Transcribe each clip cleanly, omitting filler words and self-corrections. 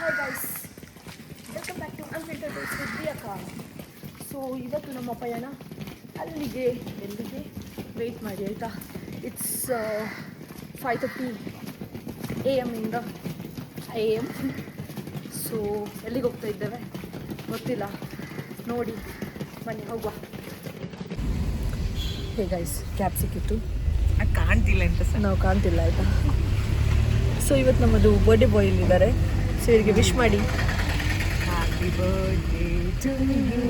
Hi guys, welcome back to unfiltered days with ದಿಯಕ್ಕ. So ಇವತ್ತು ನಮ್ಮ ಪಯಣ ಎಲ್ಲಿಗೆ ವೆಯ್ಟ್ ಮಾಡಿ ಆಯಿತಾ. ಇಟ್ಸ್ 5:30 AM ಇಂದ AM. ಸೊ ಎಲ್ಲಿಗೆ ಹೋಗ್ತಾ ಇದ್ದೇವೆ ಗೊತ್ತಿಲ್ಲ, ನೋಡಿ ಬನ್ನಿ ಹೋಗುವ. ಹೇ ಗೈಸ್, ಕ್ಯಾಬ್ ಸಿಕ್ಕಿತ್ತು, ಕಾಣ್ತಿಲ್ಲ ಅಂತ ನಾವು ಕಾಣ್ತಿಲ್ಲ ಆಯಿತಾ. ಸೊ ಇವತ್ತು ನಮ್ಮದು ಬರ್ಡೇ ಬಾಯ್ ಇಲ್ಲಿದ್ದಾರೆ. ಸೊ ಇವರಿಗೆ ವಿಶ್ ಮಾಡಿ. Happy birthday to you,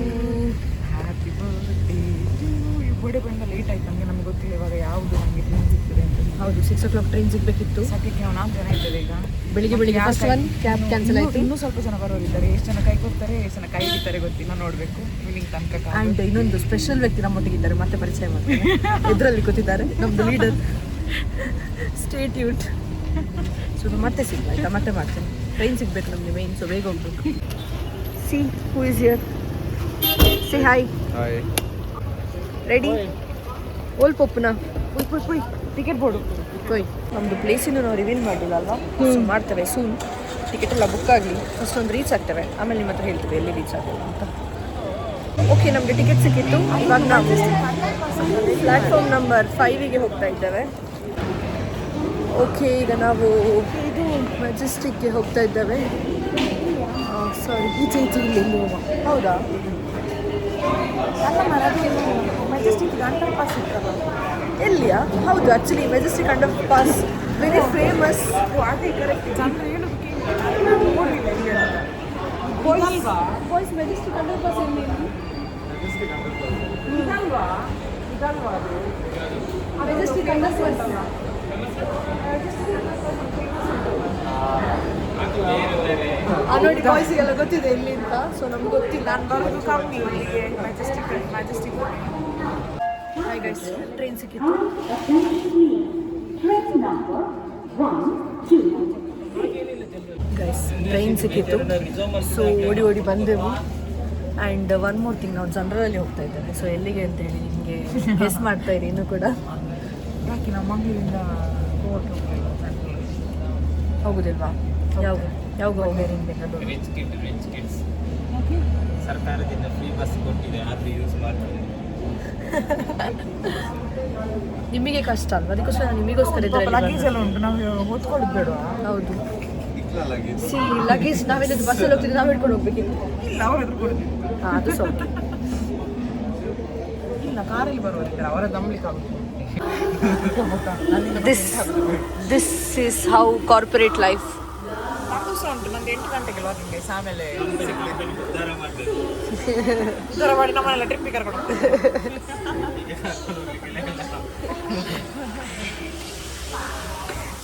happy birthday to you. Birthday ಬಂದ ಲೇಟ್ ಆಯ್ತು ನಮಗೆ ಗೊತ್ತಿಲ್ಲ ಇವಾಗ ಯಾವುದು ನಮಗೆ ಟ್ರೈನ್ ಸಿಗ್ತದೆ ಅಂತ. ಹೌದು, 6 o'clock ಟ್ರೈನ್ ಸಿಗಬೇಕಿತ್ತು. ಸದ್ಯಕ್ಕೆ ನಾವು 4 ಜನ ಇದ್ದೇವೆ ಈಗ. ಬೆಳಿಗ್ಗೆ ಫಸ್ಟ್ ಒನ್ ಕ್ಯಾಬ್ ಕ್ಯಾನ್ಸಲ್ ಆಯಿತು. ಇನ್ನೂ ಸ್ವಲ್ಪ ಜನ ಬರೋರಿದ್ದಾರೆ. ಎಷ್ಟು ಜನ ಕೈ ಕೊಡ್ತಾರೆ, ಎಷ್ಟು ಜನ ಕೈ ಹಿಡಿತಾರೆ ಗೊತ್ತಿಲ್ಲ, ನೋಡಬೇಕು ಈವ್ನಿಂಗ್ ತನಕ. ಆ್ಯಂಡ್ ಇನ್ನೊಂದು ಸ್ಪೆಷಲ್ ವ್ಯಕ್ತಿ ನಮ್ಮೊಟ್ಟಿಗಿದ್ದಾರೆ, ಮತ್ತೆ ಪರಿಚಯ ಮಾಡ್ತಾರೆ. ಎದುರಲ್ಲಿ ಕೂತಿದ್ದಾರೆ ನಮ್ಮದು ಲೀಡರ್. Stay tuned. ಸೊ ಮತ್ತೆ ಸಿಗ್ತಾ ಆಯಿತಾ, ಮತ್ತೆ ಮಾಡ್ತೇನೆ. ಟ್ರೈನ್ ಸಿಗಬೇಕು ನಮಗೆ ಮೇನ್, ಸೊ ಬೇಗ ಹೋಗ್ಬೇಕು. See who is here, say hi. Ready? ಓಲ್ ಪಪ್ಪುನ ಪುಯ್ ಟಿಕೆಟ್ ಬೋರ್ಡು ಕೊಯ್. ನಮ್ಮದು ಪ್ಲೇಸಿನೂ ನಾವು ರಿವೀಲ್ ಮಾಡಿಲ್ಲ ಅಲ್ವಾ, ಸೊ ಮಾಡ್ತೇವೆ ಸೂನ್. ಟಿಕೆಟ್ ಎಲ್ಲ ಬುಕ್ ಆಗಲಿ, ಫಸ್ಟ್ ಒಂದು ರೀಚ್ ಆಗ್ತೇವೆ, ಆಮೇಲೆ ನಿಮ್ಮ ಹತ್ರ ಹೇಳ್ತೇವೆ ಎಲ್ಲಿ ರೀಚ್ ಆಗ್ತೇವೆ ಅಂತ. ಓಕೆ, ನಮಗೆ ಟಿಕೆಟ್ ಸಿಕ್ಕಿತ್ತು. ಇವಾಗ ನಾವು ಪ್ಲ್ಯಾಟ್ಫಾರ್ಮ್ ನಂಬರ್ 5ಗೆ ಹೋಗ್ತಾ ಇದ್ದೇವೆ. ಓಕೆ, ಈಗ ನಾವು ಇದು ಮೆಜೆಸ್ಟಿಕ್ಗೆ ಹೋಗ್ತಾ ಇದ್ದೇವೆ. ಸಾರಿ, ಈಚೆ ಇಲ್ಲಿ ಹೌದಾ? ಅಲ್ಲ ಮರದೇನು ಮೆಜೆಸ್ಟಿಕ್ ಅಂಡರ್ ಪಾಸ್ ಇತ್ತಲ್ಲ ಎಲ್ಲಿಯಾ? ಹೌದು, actually Majestic under pass very famous. ಅದೇ ಕರೆಕ್ಟ್. ಜನರು ಹೇಳೋದಕ್ಕೆ ಬಾಯ್ಸ್ ಮೆಜೆಸ್ಟಿಕ್ ಅಂಡರ್ ಪಾಸ್ ಎಲ್ಲಿ? ಇದಲ್ವಾ ಅದು ಮೆಜೆಸ್ಟಿಕ್ ಅಂಡರ್ ಪಾಸ್ ನೋಡಿ, ಬಾಯ್ಸಿಗೆಲ್ಲ ಗೊತ್ತಿದೆ ಎಲ್ಲಿ ಅಂತ. ಸೊ ನಮ್ಗೆ ಗೊತ್ತಿಲ್ಲ, ನಾನು ಬರೋದು ಕಮ್ಮಿ ಇಲ್ಲಿಗೆ. ಮೆಜೆಸ್ಟಿಕ್ ಹಾಯ್ ಗೈಸ್, ಟ್ರೈನ್ ಸಿಕ್ಕಿತ್ತು. ಗೈಸ್, ಟ್ರೈನ್ ಸಿಕ್ಕಿತ್ತು. ಸೊ ಓಡಿ ಬಂದೆವು. ಆ್ಯಂಡ್ ಒನ್ ಮೋರ್ ಥಿಂಗ್, ನಾವು ಜನರಲ್ಲಿ ಹೋಗ್ತಾ ಇದ್ದೇವೆ. ಸೊ ಎಲ್ಲಿಗೆ ಅಂತೇಳಿ ನಿಮಗೆ ಗೆಸ್ ಮಾಡ್ತಾ ಇರಿ ಇನ್ನೂ ಕೂಡ. ಯಾಕೆ ನಾವು ಮಂಗಳೂರಿಂದ ಹೋಗುದಿಲ್ವಾ? ಯಾವಾಗ ಹೋಗ್ಬೇಡಿ? ರಿಚ್ ಕಿಡ್ಸ್ ಸರ್ಕಾರದಿಂದ ಫ್ರೀ ಬಸ್ ಕೊಟ್ಟಿದೆ, ಆದ್ರೆ ಯೂಸ್ ಮಾಡ್ತಾರೆ. ನಿಮಗೆ ಕಷ್ಟ ಅಲ್ವಾ, ಅದಕ್ಕೋಸ್ಕರ ನಿಮಗೋಸ್ಕರ ಲಗೇಜ್ ಎಲ್ಲ ಉಂಟು, ನಾವು ಓದ್ಕೊಳ್ಳೋದು ಬೇಡ. ಹೌದು, ಸಿ ಲಗೇಜ್ ನಾವೆಲ್ಲ ಬಸ್ಸಲ್ಲಿ ಹೋಗ್ತಿದ್ದೆ, ನಾವು ಹಿಡ್ಕೊಂಡು ಹೋಗ್ಬೇಕಿತ್ತು. ಇಲ್ಲ, ಅವ್ರು ಎದುರ್ಕೊಡ್ತೀವಿ. ಹಾಂ, ಅದು ಸ್ವಲ್ಪ ಇಲ್ಲ, ಕಾರಲ್ಲಿ ಬರೋರಿದ್ದಾರೆ, ಅವರ ದಮ್ಲಿಕ್ಕೆ ಆಗುತ್ತೆ. This is how corporate life. ನಂದು ಸಹ ಉಂಟು, ನಂದು 8 ಗಂಟೆಗೆ ಲಾಗಿಂಗ್ ಗೈಸ್. ಆಮೇಲೆ ಉದ್ಧಾರ ಮಾಡಿ ನಮ್ಮನ್ನೆಲ್ಲ ಟ್ರಿಪ್ಪಿಗೆ ಕರ್ಕೊಂಡು ಹೋಗ್ತೀವಿ.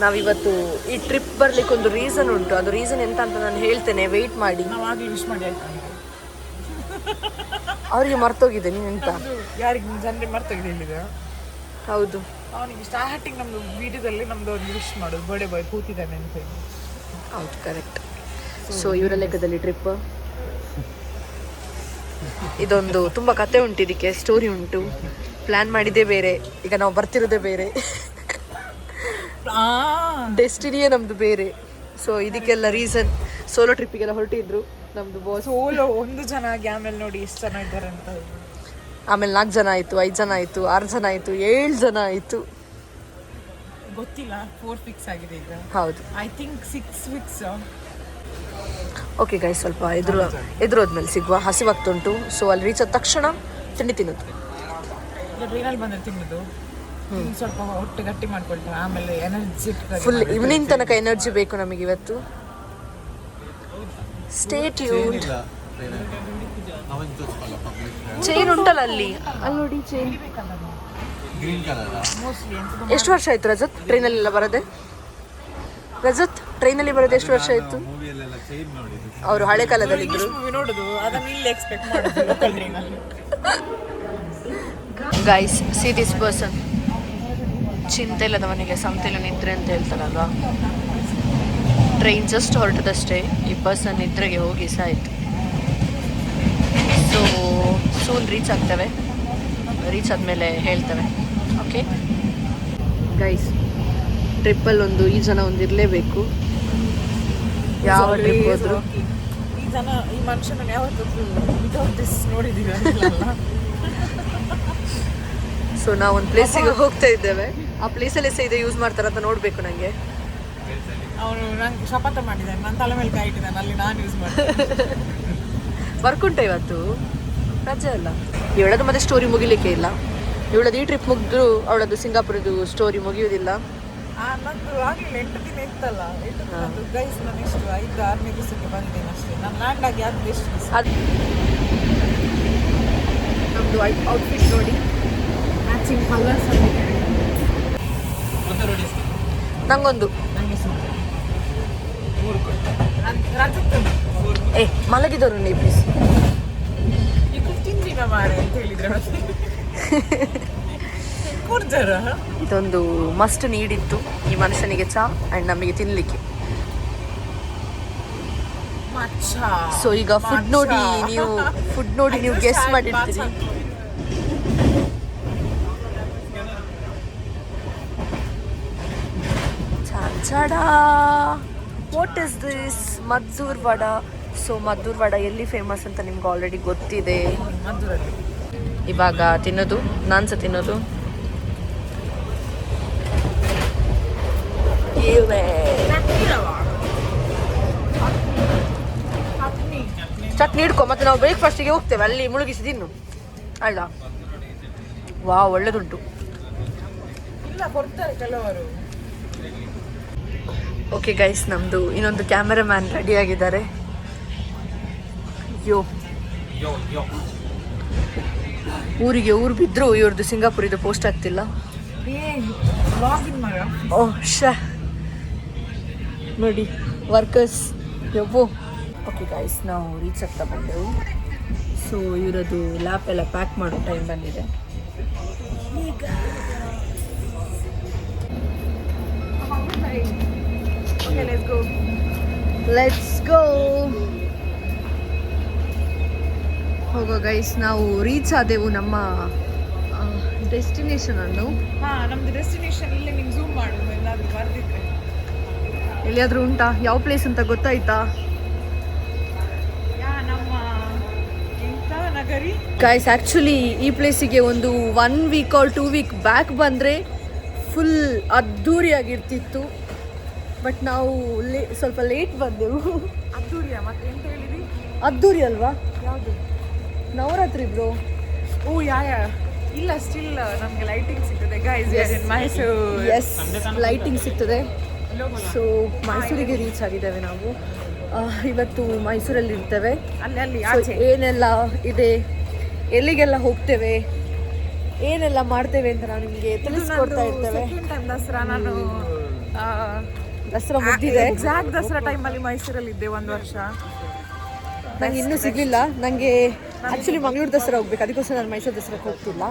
ನಾವಿವತ್ತು ಈ ಟ್ರಿಪ್ ಬರ್ಲಿಕ್ಕೆ ಒಂದು ರೀಸನ್ ಉಂಟು. ಅದು ರೀಸನ್ ಎಂತ ಅಂತ ನಾನು ಹೇಳ್ತೇನೆ, ವೆಯ್ಟ್ ಮಾಡಿ. ನಾವು ಆಗಲಿ ವಿಶ್ ಮಾಡಿ ಆಯ್ತು. ಅವರಿಗೆ ಮರ್ತೋಗಿದೆ ನೀನೆಂತ. ಯಾರಿಗೆ ಜನರಿಗೆ ಮರ್ತೋಗಿದೆ ಹೇಳಿದೆ. ಹೌದು, ಅವನಿಗೆ ಸ್ಟಾರ್ಟಿಂಗ್ ನಮ್ಮದು ವಿಡಿಯೋದಲ್ಲಿ ನಮ್ಮದು ಒಂದು ವಿಶ್ ಮಾಡೋದು, ಬರ್ಡೇ ಬಾಯ್ ಕೂತಿದ್ದಾನೆ ಅಂತ. ಹೌದು, ಕರೆಕ್ಟ್. ಸೊ ಇವರ ಲೆಕ್ಕದಲ್ಲಿ ಟ್ರಿಪ್ ಇದೊಂದು ತುಂಬ ಕತೆ ಉಂಟು, ಇದಕ್ಕೆ ಸ್ಟೋರಿ ಉಂಟು. ಪ್ಲ್ಯಾನ್ ಮಾಡಿದ್ದೇ ಬೇರೆ, ಈಗ ನಾವು ಬರ್ತಿರೋದೇ ಬೇರೆ, ಡೆಸ್ಟಿನಿಯೇ ನಮ್ಮದು ಬೇರೆ. ಸೊ ಇದಕ್ಕೆಲ್ಲ ರೀಸನ್, ಸೋಲೋ ಟ್ರಿಪ್ಪಿಗೆಲ್ಲ ಹೊರಟಿದ್ರು ನಮ್ಮದು ಬಾಸ್. ಸೋಲೋ 1 ಜನ ಆಗಿ ಆಮೇಲೆ ನೋಡಿ ಎಷ್ಟು ಜನ ಇದ್ದಾರೆ ಅಂತ. ಆಮೇಲೆ 4 ಜನ ಆಯಿತು, 5 ಜನ ಆಯಿತು, 6 ಜನ ಆಯಿತು, 7 ಜನ ಆಯಿತು. ಗೊತ್ತಿಲ್ಲ, 4 ಫಿಕ್ಸ್ ಆಗಿದೆ ಈಗ. ಹೌದು, I think 6 fix. Okay guys, ಸ್ವಲ್ಪ ಎದುರೋದ್ಮೇಲೆ ಸಿಗುವ. ಹಸಿವಾಗ್ತುಂಟು. ಸೊ ಅಲ್ಲಿ ರೀಚ್ ಆದ ತಕ್ಷಣ ತಿಂಡಿ ತಿನ್ನೋದು. ಟ್ರೈನಲ್ಲಿ ಬಂದರೆ ತಿನ್ನೋದು, ಸ್ವಲ್ಪ ಹೊಟ್ಟೆ ಗಟ್ಟಿ ಮಾಡ್ಕೊಳ್ತೇವೆ, ಆಮೇಲೆ ಎನರ್ಜಿ ಫುಲ್ ಈವ್ನಿಂಗ್ ತನಕ ಎನರ್ಜಿ ಬೇಕು ನಮಗೆ ಇವತ್ತು. Stay tuned. ಚೈನ್ ಉಂಟಲ್ಲ ಅಲ್ಲಿ ನೋಡಿ, ಚೈನ್. ಎಷ್ಟು ವರ್ಷ ಆಯ್ತು ರಜತ್ ಟ್ರೈನಲ್ಲೆಲ್ಲ ಬರೋದೆ? ರಜತ್ ಟ್ರೈನಲ್ಲಿ ಬರೋದು ಎಷ್ಟು ವರ್ಷ ಆಯ್ತು? ಅವರು ಹಳೆ ಕಾಲದಲ್ಲಿದ್ದರು. ನೋಡುದು ಅದನ್ನ ಇಲ್ಲಿ ಎಕ್ಸ್ಪೆಕ್ಟ್ ಮಾಡೋದು. Guys, see this person. ಚಿಂತೆ ಇಲ್ಲದವನಿಗೆ ಸಂತೆಲು ನಿದ್ರೆ ಅಂತ ಹೇಳ್ತಾರಲ್ವಾ. ಟ್ರೈನ್ ಜಸ್ಟ್ ಹೊರಟದಷ್ಟೇ, ಈ ಪರ್ಸನ್ ನಿದ್ರೆಗೆ ಹೋಗಿ ಸಾಯ್ತು. ಸೊ ಸೂನ್ ರೀಚ್ ಆಗ್ತೇವೆ. ರೀಚ್ ಆದಮೇಲೆ ಹೇಳ್ತೇವೆ. ಓಕೆ ಗೈಸ್, ಟ್ರಿಪ್ಪಲ್ಲಿ ಈ ಜನ ಒಂದು ಇರಲೇಬೇಕು. ಯಾವ ಟ್ರಿಪ್ ಹೋದ್ರು. ಈ ಜನ ಈ ಮನುಷ್ಯನ ಯಾವತ್ತೂ ವಿತೌಟ್ ದಿಸ್ ನೋಡಿದ್ದೀವಿ ಸೊ ನಾವು ಒಂದು ಪ್ಲೇಸಿಗೆ ಹೋಗ್ತಾ ಇದ್ದೇವೆ. ಆ ಪ್ಲೇಸಲ್ಲಿ ಸಹ ಇದು ಯೂಸ್ ಮಾಡ್ತಾರಂತ ನೋಡಬೇಕು ನನಗೆ. ಅವನು ನಂಗೆ ಶಪಥ ಮಾಡಿದ್ದಾನೆ, ನನ್ನ ತಲೆ ಮೇಲೆ ಕೈ ಇಟ್ಟಿದ್ದಾನೆ, ಅಲ್ಲಿ ನಾನು ಯೂಸ್ ಮಾಡ್ತೀನಿ. ವರ್ಕ್ ಉಂಟ ಇವತ್ತು, ರಜೆ ಅಲ್ಲ. ಇವಳದು ಮತ್ತೆ ಸ್ಟೋರಿ ಮುಗಿಲಿಕ್ಕೆ ಇಲ್ಲ. ಇವಳದು ಈ ಟ್ರಿಪ್ ಮುಗಿದ್ರು ಅವಳದು ಸಿಂಗಾಪುರದ್ದು ಸ್ಟೋರಿ ಮುಗಿಯುವುದಿಲ್ಲ. ನಂದು ಆಗಲಿಲ್ಲ, 8 ದಿನ ಇತ್ತಲ್ಲ, 8 ದಿನದ್ದು ಗೈಸ್ ನಾನು ಎಷ್ಟು 5-6ನೇ ದಿವಸಕ್ಕೆ ಬಂದಿದ್ದೇನೆ ಅಷ್ಟೇ. ನಾನು ಲ್ಯಾಂಡ್ ಆಗಿ ಅದು ಎಷ್ಟು ದಿವಸ. ಅದು ನಮ್ಮದು ಔಟ್ಫಿಟ್ ನೋಡಿ, ಮ್ಯಾಚಿಂಗ್ ಕಲರ್ಸ್ ನಂಗೊಂದು ನನಗೆ ರಜತ್ತು ಮಲಗಿದವರು ನೀವು ಪ್ಲೀಸ್. ಈಗ ತಿಂದಿನ ಮಾರೆ ಅಂತ ಹೇಳಿದ್ರೆ ಕೂರ್ಜರ ಇದೊಂದು ಮಸ್ಟ್ ನೀಡಿತ್ತು ಈ ಮನುಷ್ಯನಿಗೆ, ಚಾ ಆ್ಯಂಡ್ ನಮಗೆ ತಿನ್ನಲಿಕ್ಕೆ. ಸೊ ಈಗ ಫುಡ್ ನೋಡಿ ನೀವು ಗೆಸ್ ಮಾಡಿರ್ತೀರಿ. ಚಾಚಡಾ, what is this? Maddur vada. So Maddur vada ಎಲ್ಲಿ ಫೇಮಸ್ ಅಂತ ನಿಮ್ಗೆ ಆಲ್ರೆಡಿ ಗೊತ್ತಿದೆ. ಮದ್ದೂರಲ್ಲಿ ಇವಾಗ ತಿನ್ನೋದು, ನಾನು ಸಹ ತಿನ್ನೋದು. ಚಟ್ನಿ ಹಿಡ್ಕೊ, ಮತ್ತೆ ನಾವು ಬ್ರೇಕ್ಫಾಸ್ಟಿಗೆ ಹೋಗ್ತೇವೆ, ಅಲ್ಲಿ ಮುಳುಗಿಸಿ ತಿನ್ನು ಅಲ್ಲ. ವಾ, ಒಳ್ಳೆದುಂಟು. ಇಲ್ಲ ಕೊಡ್ತಾರೆ ಕೆಲವರು. ಓಕೆ ಗೈಸ್, ನಮ್ಮದು ಇನ್ನೊಂದು ಕ್ಯಾಮರಾಮ್ಯಾನ್ ರೆಡಿ ಆಗಿದ್ದಾರೆ. ಊರಿಗೆ ಊರು ಬಿದ್ದರೂ ಇವ್ರದ್ದು ಸಿಂಗಾಪುರಿದು ಪೋಸ್ಟ್ ಆಗ್ತಿಲ್ಲ. ಓಹ್ ಶ ನೋಡಿ ವರ್ಕರ್ಸ್ ಯವ್ವೋ. ಓಕೆ ಗೈಸ್, ನಾವು ರೀಚ್ ಆಗ್ತಾ ಬಂದೆವು. ಸೊ ಇವರದ್ದು ಲ್ಯಾಪ್ ಎಲ್ಲ ಪ್ಯಾಕ್ ಮಾಡೋ ಟೈಮ್ ಬಂದಿದೆ. Let's go. ಹೋಗೋ ಗೈಸ್, ನಾವು ರೀಚ್ ಆದೆವು ನಮ್ಮ ಡೆಸ್ಟಿನೇಷನ್ ಅನ್ನು. ನಮ್ದು ಡೆಸ್ಟಿನೇಷನ್ ಇಲ್ಲೇ. ನಿಮ್ಗೆ ಝೂಮ್ ಮಾಡು, ಎಲ್ಲಾದ್ರೂ ಬರ್ದಿದ್ರೆ. ಎಲ್ಲಿಯಾದ್ರೂ ಉಂಟಾ? ಯಾವ ಪ್ಲೇಸ್ ಅಂತ ಗೊತ್ತಾಯ್ತಾ? ನಮ್ಮ ಎಂತ ನಗರಿ ಗೈಸ್, ಆ್ಯಕ್ಚುಲಿ ಈ ಪ್ಲೇಸಿಗೆ ಒಂದು 1 ವೀಕ್ ಆರ್ 2 ವೀಕ್ ಬ್ಯಾಕ್ ಬಂದರೆ ಫುಲ್ ಅದ್ಧೂರಿಯಾಗಿರ್ತಿತ್ತು. ಬಟ್ ನಾವು ಸ್ವಲ್ಪ ಲೇಟ್ ಬಂದೆವು. ಅದ್ದೂರಿಯ ಮತ್ತೆ ಎಂತ ಹೇಳಿದ್ವಿ? ಅದ್ದೂರಿ ಅಲ್ವಾ? ಯಾವುದು? ನವರಾತ್ರಿ ಬ್ರೋ. ಓ ಯಾ ಇಲ್ಲ, ಸ್ಟಿಲ್ ನಮಗೆ ಲೈಟಿಂಗ್ ಸಿಗ್ತದೆ ಗೈಸ್. ಮೈಸೂರು, ಎಸ್, ಲೈಟಿಂಗ್ ಸಿಗ್ತದೆ. ಸೊ ಮೈಸೂರಿಗೆ ರೀಚ್ ಆಗಿದ್ದೇವೆ ನಾವು. ಇವತ್ತು ಮೈಸೂರಲ್ಲಿ ಇರ್ತೇವೆ. ಅಲ್ಲಿ So, ಏನೆಲ್ಲ ಇದೆ, ಎಲ್ಲಿಗೆಲ್ಲ ಹೋಗ್ತೇವೆ, ಏನೆಲ್ಲ ಮಾಡ್ತೇವೆ ಅಂತ ನಾವು ನಿಮಗೆ ತಿಳಿಸ್ಕೊಡ್ತಾ ಇರ್ತೇವೆ. ದಸರಾ, ನಾನು ದಸರಾ ಮುಗಿದಿದೆ. ಎಕ್ಸಾಕ್ಟ್ ದಸರಾ ಟೈಮಲ್ಲಿ ಮೈಸೂರಲ್ಲಿ ಇದ್ದೆ 1 ವರ್ಷ. ನಂಗೆ ಇನ್ನೂ ಸಿಗಲಿಲ್ಲ. ನನಗೆ ಆ್ಯಕ್ಚುಲಿ ಮಂಗಳೂರು ದಸರಾ ಹೋಗ್ಬೇಕು, ಅದಕ್ಕೋಸ್ಕರ ನಾನು ಮೈಸೂರು ದಸರಾಕ್ಕೆ ಹೋಗ್ತಿಲ್ಲ.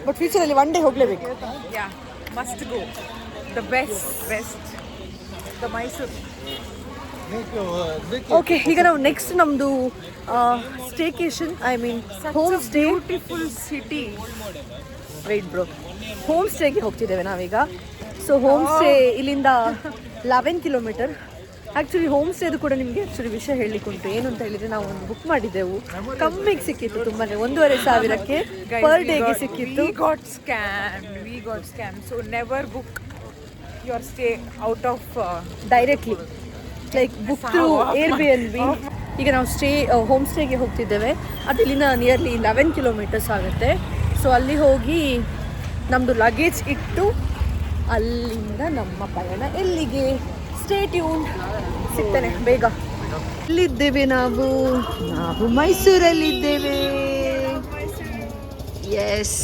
ಬಟ್ ಫ್ಯೂಚರಲ್ಲಿ 1 ಡೇ ಹೋಗಲೇಬೇಕು. Yeah, must go. The best the Mysuru. Okay, ಈಗ ನಾವು ನೆಕ್ಸ್ಟ್ ನಮ್ಮದು staycation, I mean home stay. Beautiful city. Wait bro, home ಸ್ಟೇಗೆ ಹೋಗ್ತಿದ್ದೇವೆ ನಾವೀಗ. ಸೊ ಹೋಮ್ ಸ್ಟೇ ಇಲ್ಲಿಂದ 11 ಕಿಲೋಮೀಟರ್. ಆ್ಯಕ್ಚುಲಿ ಹೋಮ್ ಸ್ಟೇದು ಕೂಡ ನಿಮಗೆ ಆ್ಯಕ್ಚುಲಿ ವಿಷಯ ಹೇಳಲಿಕ್ಕುಂಟು. ಏನು ಅಂತ ಹೇಳಿದರೆ, ನಾವು ಒಂದು ಬುಕ್ ಮಾಡಿದ್ದೆವು, ಕಮ್ಮಿಗೆ ಸಿಕ್ಕಿತ್ತು, ತುಂಬಾ 1,500 ಪರ್ ಡೇಗೆ ಸಿಕ್ಕಿತ್ತು. We got scam. So never book your stay out of directly, like book through Airbnb. ಈಗ ನಾವು ಹೋಮ್ ಸ್ಟೇಗೆ ಹೋಗ್ತಿದ್ದೇವೆ. ಅದು ಇಲ್ಲಿಂದ ನಿಯರ್ಲಿ 11 ಕಿಲೋಮೀಟರ್ಸ್ ಆಗುತ್ತೆ. ಸೊ ಅಲ್ಲಿ ಹೋಗಿ ನಮ್ಮದು ಲಗೇಜ್ ಇಟ್ಟು ಅಲ್ಲಿಂದ ನಮ್ಮ ಪಯಣ ಎಲ್ಲಿಗೆ. ಸ್ಟೇ ಟ್ಯೂನ್, ಸಿಗ್ತೇನೆ ಬೇಗ. ಎಲ್ಲಿದ್ದೇವೆ ನಾವು ಮೈಸೂರಲ್ಲಿದ್ದೇವೆ. ಎಸ್,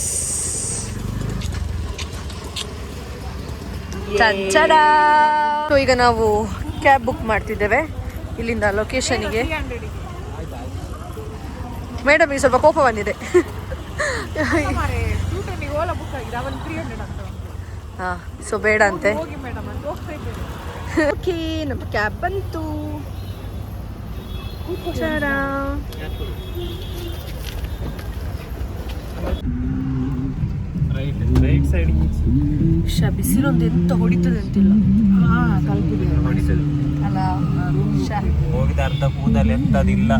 ಚಂಚಡಾ. ಸೊ ಈಗ ನಾವು ಕ್ಯಾಬ್ ಬುಕ್ ಮಾಡ್ತಿದ್ದೇವೆ ಇಲ್ಲಿಂದ ಲೊಕೇಶನಿಗೆ. ಮೇಡಮ್ ಈಗ ಸ್ವಲ್ಪ ಕೋಪ ಬಂದಿದೆ. ಓಲಾ ಬುಕ್ ಆಗಿದೆ, ಅವನು 300 ಅಂತ. ಹಾಂ, ಸೊ ಬೇಡ ಅಂತೆ. ಹೋಗಿ ಮೇಡಮ್ ಅಂತ ಹೋಗ್ತಾ ಇದ್ದೇನೆ. ಓಕೆ, ನಮ್ಮ ಕ್ಯಾಬ್ ಬಂತು. ರೈಟ್ ಸೈಡ್ ಬಿಸಿಲೊಂದು ಎಂತ ಹೊಡಿತದೆ ಅಂತಿಲ್ಲ ಕಲ್ಪಿದೆ ಹೊಡಿತದೆ. ಅಲ್ಲ ಹೋಗಿದ ಅರ್ಧ ಕೂದಲು ಎಂತದಿಲ್ಲ.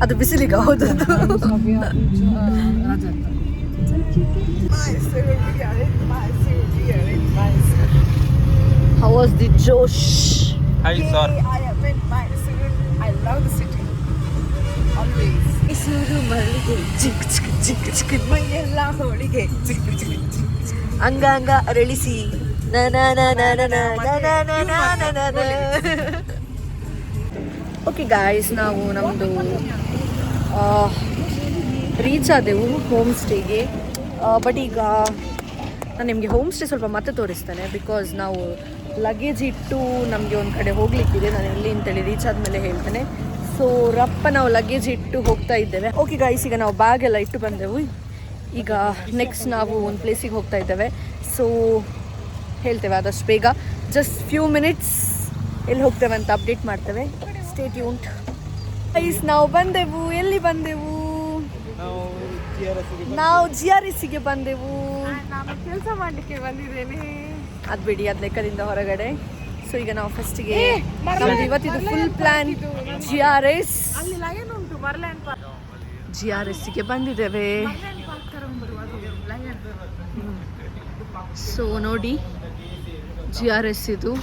ಅದು ಬಿಸಿಲಿಗೆ ಹೌದು. How was the Josh? Hi sir. I love the city. Always. ಇಸೂರು ಮಲ್ಲಿಗೆ ಚಿಕ್ ಚಿಕ್ ಚಿಕ್ ಚಿಕ್ ಮೈಯೆಲ್ಲ ಹೋಳಿಗೆ ಚಿಕ್ಕ ಚಿಕ್ಕ ಚಿಕ್ಕ ಅಂಗಾಂಗ ಅರಳಿಸಿ ಓಕೆ ಗಾಯ್ಸ್, ನಾವು ನಮ್ಮದು ರೀಚ್ ಆದೆವು ಹೋಮ್ ಸ್ಟೇಗೆ. ಬಟ್ ಈಗ ನಾನು ನಿಮಗೆ ಹೋಮ್ ಸ್ಟೇ ಸ್ವಲ್ಪ ಮತ್ತೆ ತೋರಿಸ್ತೇನೆ, ಬಿಕಾಸ್ ನಾವು ಲಗೇಜ್ ಇಟ್ಟು ನಮಗೆ ಒಂದು ಕಡೆ ಹೋಗ್ಲಿಕ್ಕಿದೆ. ನಾನು ಎಲ್ಲಿ ಅಂತೇಳಿ ರೀಚ್ ಆದಮೇಲೆ ಹೇಳ್ತೇನೆ. ಸೊ ರಪ್ಪ ನಾವು ಲಗೇಜ್ ಇಟ್ಟು ಹೋಗ್ತಾ ಇದ್ದೇವೆ. ಓಕೆ ಗಾಯ್ಸ್, ಈಗ ನಾವು ಬ್ಯಾಗ್ ಎಲ್ಲ ಇಟ್ಟು ಬಂದೆವು. ಈಗ ನೆಕ್ಸ್ಟ್ ನಾವು ಒಂದು ಪ್ಲೇಸಿಗೆ ಹೋಗ್ತಾ ಇದ್ದೇವೆ. ಸೊ ಹೇಳ್ತೇವೆ ಆದಷ್ಟು ಬೇಗ, ಜಸ್ಟ್ ಫ್ಯೂ ಮಿನಿಟ್ಸ್ ಎಲ್ಲಿ ಹೋಗ್ತೇವೆ ಅಂತ ಅಪ್ಡೇಟ್ ಮಾಡ್ತೇವೆ. Stay tuned guys. ನಾವು ಬಂದೆವು. ಎಲ್ಲಿ ಬಂದೆವು? ನಾವು GRSಗೆ ಬಂದೆವು. ನಾನು ಕೆಲಸ ಮಾಡಲಿಕ್ಕೆ ಬಂದಿದ್ದೇನೆ. ಅದು ಬಿಡಿ, ಅದು ಲೆಕ್ಕದಿಂದ ಹೊರಗಡೆ. ಸೊ ಈಗ ನಾವು ಫಸ್ಟಿಗೆ ನಮ್ದು ಇವತ್ತಿದು ಫುಲ್ ಪ್ಲಾನ್ GRS. ಅಲ್ಲಿ ಲಯನ್ ಉಂಟು, ಮರ್ಲ್ಯಾಂಡ್ ಪಾರ್ಕ್. GRSಗೆ ಬಂದಿದ್ದೇವೆ. ಸೊ ನೋಡಿ, GRS ಇದು.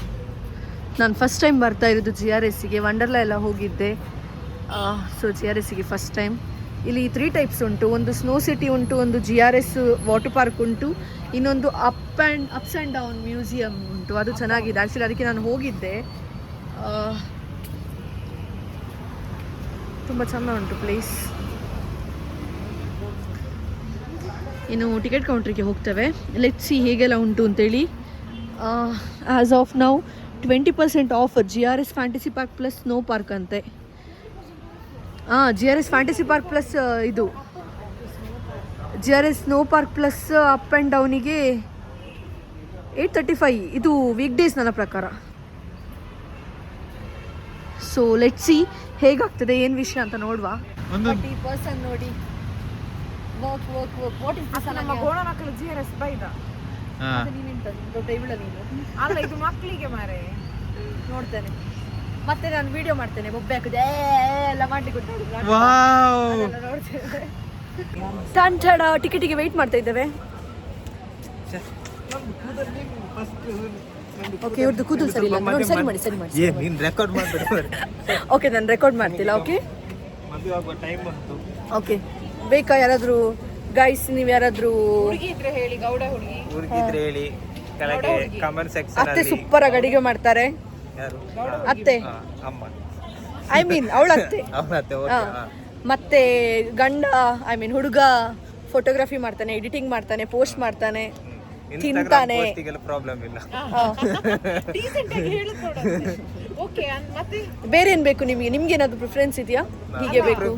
ನಾನು ಫಸ್ಟ್ ಟೈಮ್ ಬರ್ತಾ ಇರೋದು GRSಗೆ. ವಂಡರ್ಲಾ ಎಲ್ಲ ಹೋಗಿದ್ದೆ. ಸೊ GRSಗೆ ಫಸ್ಟ್ ಟೈಮ್. ಇಲ್ಲಿ 3 ಟೈಪ್ಸ್ ಉಂಟು. ಒಂದು ಸ್ನೋ ಸಿಟಿ ಉಂಟು, ಒಂದು GRS ವಾಟರ್ ಪಾರ್ಕ್ ಉಂಟು, ಇನ್ನೊಂದು ಅಪ್ಸ್ ಆ್ಯಂಡ್ ಡೌನ್ ಮ್ಯೂಸಿಯಂ ಉಂಟು. ಅದು ಚೆನ್ನಾಗಿದೆ ಆ್ಯಕ್ಚುಲಿ, ಅದಕ್ಕೆ ನಾನು ಹೋಗಿದ್ದೆ. ತುಂಬ ಚೆಂದ ಉಂಟು ಪ್ಲೇಸ್. ಇನ್ನು ಟಿಕೆಟ್ ಕೌಂಟ್ರಿಗೆ ಹೋಗ್ತೇವೆ. ಲೆಟ್ಸ್ ಸಿ ಹೇಗೆಲ್ಲ ಉಂಟು ಅಂತೇಳಿ. ಆ್ಯಸ್ ಆಫ್ ನಾವು 20% offer GRS fantasy park plus snow park ಅಂತೆ. GRS ಫ್ಯಾಂಟಸಿ ಪಾರ್ಕ್ ಪ್ಲಸ್ ಇದು GRS snow park plus up and ಡೌನಿಗೆ 835. ಇದು ವೀಕ್ ಡೇಸ್ ನನ್ನ ಪ್ರಕಾರ. ಸೊ ಲೆಟ್ಸ್ ಸಿ ಹೇಗಾಗ್ತದೆ, ಏನು ವಿಷಯ ಅಂತ ನೋಡುವ. ಈ ಪರ್ಸನ್ ನೋಡಿ, work work work. What is this? ನಮ್ಮ ಗೋಣ ಮಕ್ಕಳು GRS ಬೈದ. ದೊಡ್ಡ ಇವಳ ನೀನು. ಅಲ್ಲ, ಇದು ಮಕ್ಕಳಿಗೆ ಮಾರೆ. ನೋಡ್ತೇನೆ ಮತ್ತೆ, ನಾನು ವಿಡಿಯೋ ಮಾಡ್ತೇನೆ. ಬೊಬ್ಬೆ ಹಾಕುದು ಎಲ್ಲ ಮಾಡ್ಲಿಕ್ಕೆ ನೋಡ್ತೇವೆ. ತಂಟಡ ಟಿಕೆಟಿಗೆ ವೆಯ್ಟ್ ಮಾಡ್ತಾ ಇದ್ದೇವೆ. ಓಕೆ, ಇವ್ರದ್ದು ಕೂದಲು ಸರಿ ಇಲ್ಲ. ನೋಡಿ, ಸರಿ ಮಾಡಿ ಸರಿ ಮಾಡಿ. ನೀನು ರೆಕಾರ್ಡ್ ಮಾಡ್ಬಿಡು. ಓಕೆ, ನಾನು ರೆಕಾರ್ಡ್ ಮಾಡ್ತಿಲ್ಲ. Okay okay. ಬೇಕಾ ಯಾರಾದರೂ ಗೈಸ್? ನೀವು ಯಾರಾದರೂ ಹುಡುಗಿ ಇದ್ರೆ ಹೇಳಿ, ಗೌಡ ಹುಡುಗಿ. ಹುಡುಗಿದ್ರೆ ಹೇಳಿ ಕೆಳಗೆ ಕಮೆಂಟ್ ಸೆಕ್ಷನ್ ಅತ್ತೆ ಅಲ್ಲಿ. ಸೂಪರ್ ಆಗಿ ಅಡಿಗೆ ಮಾಡ್ತಾರೆ. ಯಾರು? ಅತ್ತೆ, ಅಮ್ಮ. ಐ ಮೀನ್ ಅವಳ ಅತ್ತೆ. ಅವನತ್ತೆ. ಹಾ. ಮತ್ತೆ ಗಂಡ, ಐ ಮೀನ್ ಹುಡುಗ ಫೋಟೋಗ್ರಫಿ ಮಾಡ್ತಾನೆ, ಎಡಿಟಿಂಗ್ ಮಾಡ್ತಾನೆ, ಪೋಸ್ಟ್ ಮಾಡ್ತಾನೆ, ತಿಂತಾನೆ. ಪ್ರಾಬ್ಲಮ್ ಇಲ್ಲ. ಡೀಸೆಂಟ್ ಆಗಿ ಹೇಳುದು ನೋಡು. ಓಕೆ, ಮತ್ತೆ ಬೇರೆ ಏನ್ ಬೇಕು ನಿಮಗೆ? ನಿಮ್ಗೆ ಏನಾದ್ರು ಪ್ರಿಫರೆನ್ಸ್ ಇದೆಯಾ? ಹೀಗೆ ಬೇಕು,